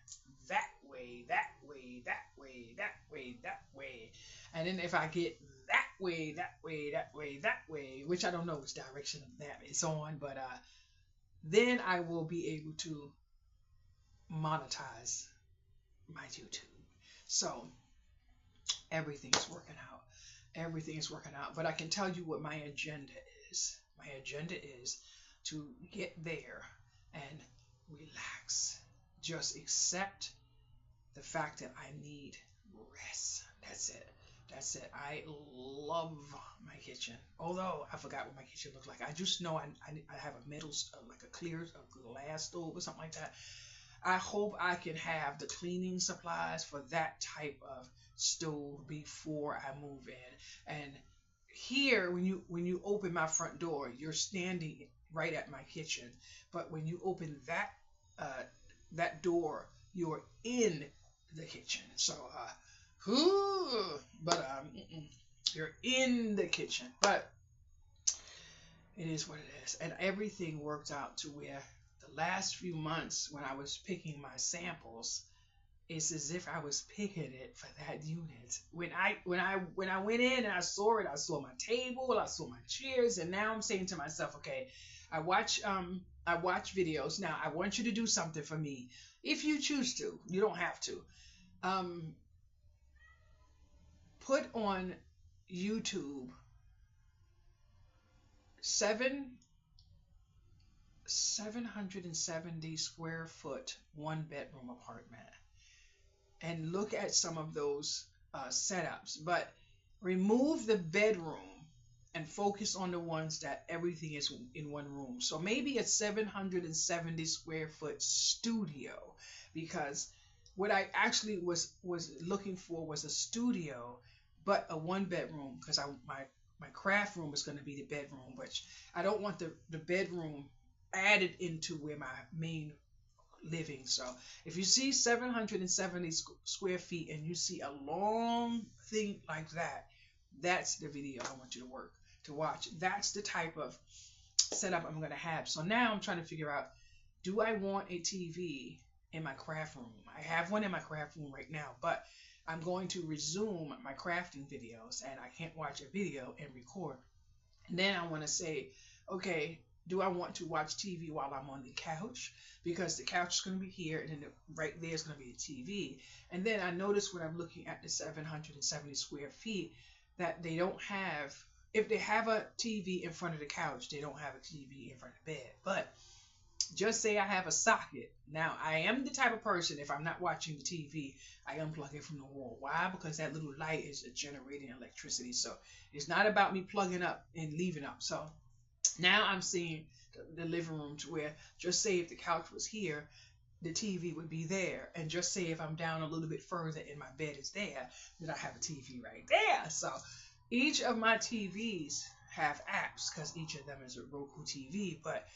that way, that way, that way, that way, that way. And then if I get that way, that way, that way, that way, which I don't know which direction that is on, but then I will be able to monetize my YouTube. So everything is working out. Everything is working out. But I can tell you what my agenda is. My agenda is to get there and relax. Just accept the fact that I need rest. That's it. That's it. I love my kitchen. Although I forgot what my kitchen looks like. I just know I have a metal, like a clear glass stove or something like that. I hope I can have the cleaning supplies for that type of stove before I move in. And here, when you open my front door, you're standing right at my kitchen. But when you open that door, you're in the kitchen. So, you're in the kitchen. But it is what it is. And everything worked out to where the last few months when I was picking my samples, it's as if I was picking it for that unit. When I went in and I saw it, I saw my table, I saw my chairs, and now I'm saying to myself, okay, I watch videos. Now I want you to do something for me. If you choose to, you don't have to. Put on YouTube 770 square foot 1-bedroom apartment and look at some of those setups, but remove the bedroom and focus on the ones that everything is in one room. So maybe a 770 square foot studio, because what I actually was looking for was a studio, but a 1-bedroom, because my craft room is going to be the bedroom, which I don't want the bedroom added into where my main living. So if you see 770 square feet and you see a long thing like that, that's the video I want you to watch. That's the type of setup I'm going to have. So now I'm trying to figure out, do I want a TV in my craft room? I have one in my craft room right now, but I'm going to resume my crafting videos, and I can't watch a video and record. And then I want to say, okay, do I want to watch TV while I'm on the couch? Because the couch is going to be here, and then right there is going to be a TV. And then I noticed when I'm looking at the 770 square feet that they don't have, if they have a TV in front of the couch, they don't have a TV in front of the bed. But just say I have a socket. Now, I am the type of person, if I'm not watching the TV, I unplug it from the wall. Why? Because that little light is generating electricity. So it's not about me plugging up and leaving up. So now I'm seeing the living room to where, just say if the couch was here, the TV would be there. And just say if I'm down a little bit further and my bed is there, then I have a TV right there. So each of my TVs have apps, because each of them is a Roku TV, but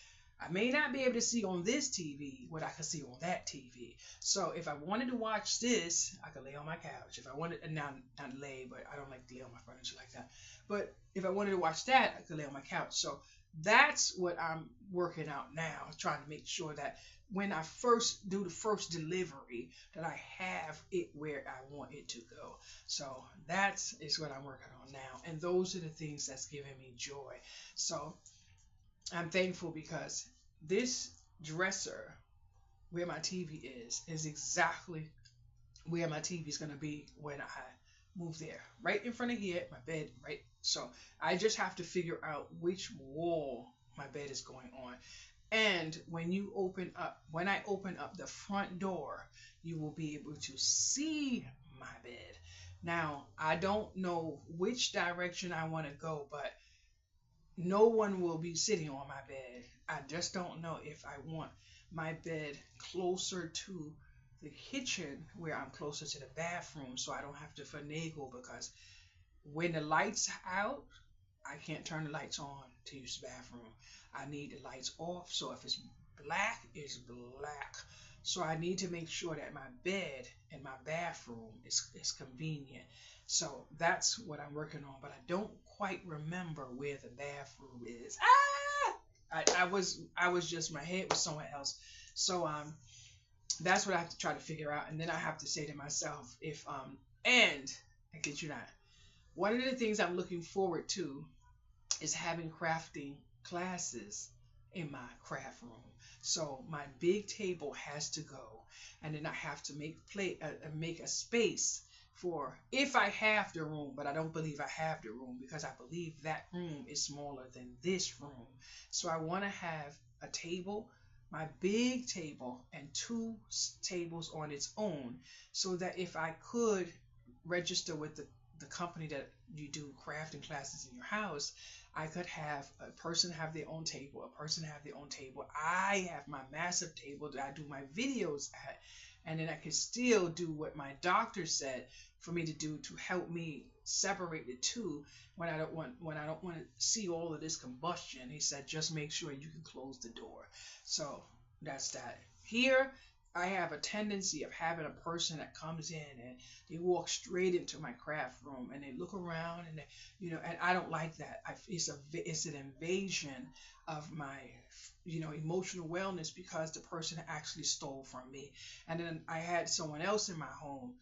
I may not be able to see on this TV what I can see on that TV. So if I wanted to watch this, I could lay on my couch. If I wanted, not lay, but I don't like to lay on my furniture like that. But if I wanted to watch that, I could lay on my couch. So that's what I'm working out now, trying to make sure that when I first do the first delivery, that I have it where I want it to go. So that's is what I'm working on now. And those are the things that's giving me joy. So I'm thankful because this dresser where my TV is exactly where my TV is going to be when I move there. Right in front of here, my bed, right? So I just have to figure out which wall my bed is going on. And when I open up the front door, you will be able to see my bed. Now, I don't know which direction I want to go, but no one will be sitting on my bed. I just don't know if I want my bed closer to the kitchen where I'm closer to the bathroom so I don't have to finagle, because when the lights out, I can't turn the lights on to use the bathroom. I need the lights off, so if it's black, it's black. So I need to make sure that my bed and my bathroom is convenient. So that's what I'm working on, but I don't quite remember where the bathroom is. I was just, my head was somewhere else. So that's what I have to try to figure out, and then I have to say to myself, if and I kid you not, one of the things I'm looking forward to is having crafting classes in my craft room. So my big table has to go, and then I have to make a space for, if I have the room, but I don't believe I have the room, because I believe that room is smaller than this room. So I want to have a table, my big table, and two tables on its own, so that if I could register with the company that you do crafting classes in your house, I could have a person have their own table, a person have their own table. I have my massive table that I do my videos at, and then I can still do what my doctor said for me to do to help me separate the two when I don't want to see all of this combustion. He said, just make sure you can close the door. So that's that. Here, I have a tendency of having a person that comes in and they walk straight into my craft room and they look around and and I don't like that. It's an invasion of my emotional wellness, because the person actually stole from me. And then I had someone else in my home.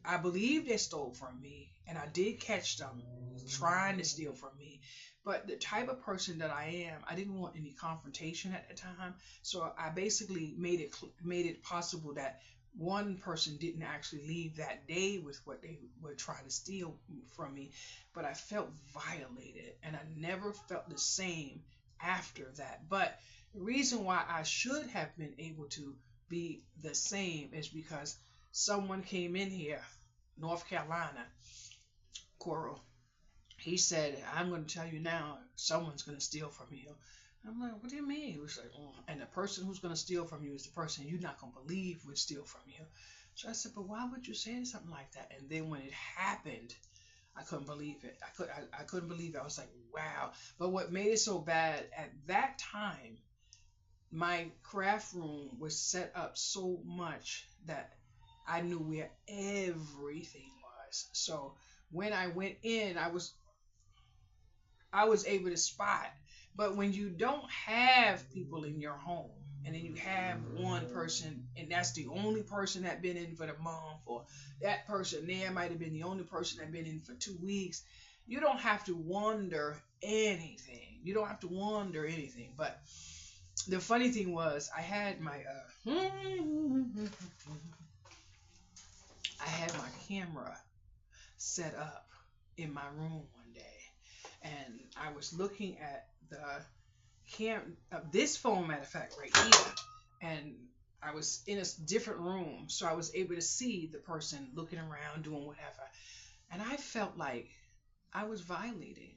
I believe they stole from me, and I did catch them trying to steal from me. But the type of person that I am, I didn't want any confrontation at the time. So I basically made it possible that one person didn't actually leave that day with what they were trying to steal from me. But I felt violated, and I never felt the same after that. But the reason why I should have been able to be the same is because someone came in here, North Carolina, Coral. He said, I'm going to tell you now, someone's going to steal from you. I'm like, what do you mean? He was like, oh. And the person who's going to steal from you is the person you're not going to believe would steal from you. So I said, but why would you say something like that? And then when it happened, I couldn't believe it. I couldn't believe it. I was like, wow. But what made it so bad, at that time, my craft room was set up so much that I knew where everything was. So when I went in, I was able to spot. But when you don't have people in your home, and then you have one person, and that's the only person that been in for the month, or that person there might have been the only person that been in for 2 weeks, you don't have to wonder anything. You don't have to wonder anything. But the funny thing was, I had my camera set up in my room one day, and I was looking at this phone, matter of fact, right here, and I was in a different room, so I was able to see the person looking around doing whatever, and I felt like I was violated.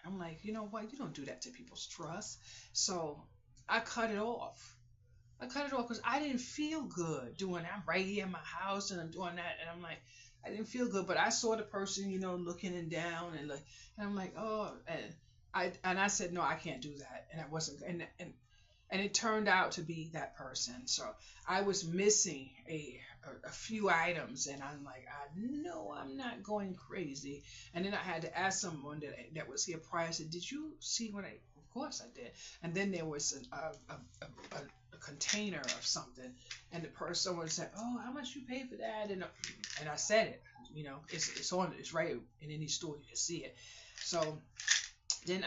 I'm like, you know what? You don't do that to people's trust. So I cut it off. Because I didn't feel good doing that. I'm right here in my house and I'm doing that, and I'm like, I didn't feel good. But I saw the person, looking and down, and I'm like, oh, and I said, no, I can't do that, and I wasn't, and And it turned out to be that person. So I was missing a few items, and I'm like, I know I'm not going crazy. And then I had to ask someone that was here prior. I said, did you see what I? Of course I did. And then there was a container of something, and the person, someone said, oh, how much you pay for that? And I said it. You know, it's right in any store, you can see it. So then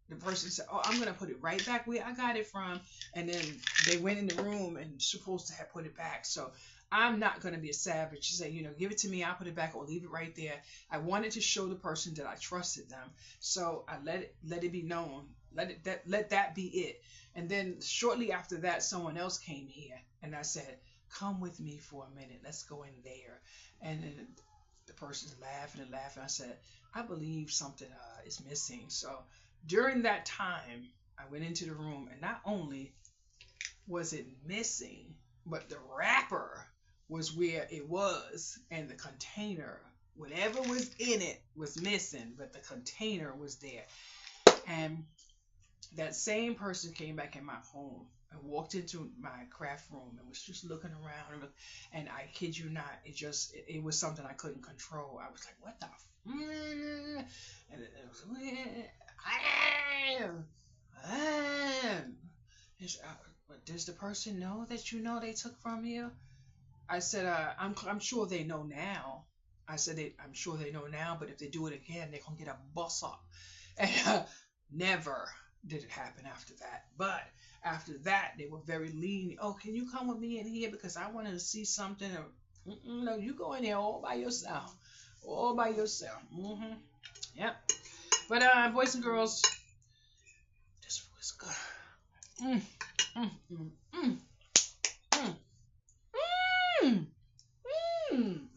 the person said, oh, I'm gonna put it right back where I got it from. And then they went in the room and supposed to have put it back. So I'm not gonna be a savage. She said, you know, give it to me, I'll put it back or leave it right there. I wanted to show the person that I trusted them. So I let it be known. Let that be it. And then shortly after that, someone else came here, and I said, come with me for a minute. Let's go in there. And then the person's laughing and laughing. I said, I believe something is missing. So during that time, I went into the room, and not only was it missing, but the wrapper was where it was, and the container, whatever was in it, was missing, but the container was there. And that same person came back in my home and walked into my craft room and was just looking around, and I kid you not, it was something I couldn't control. I was like, what the and it was does the person know that you know they took from you? I said, I'm sure they know now. I said, I'm sure they know now, but if they do it again, they're gonna get a bus up. And never did it happen after that. But after that, they were very lenient. Oh, can you come with me in here because I wanted to see something? No, you go in there all by yourself. All by yourself. Yep. But boys and girls, this was good.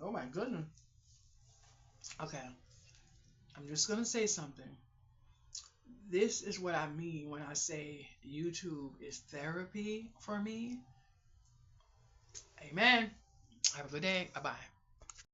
Oh my goodness. Okay. I'm just gonna say something. This is what I mean when I say YouTube is therapy for me. Amen. Have a good day. Bye bye.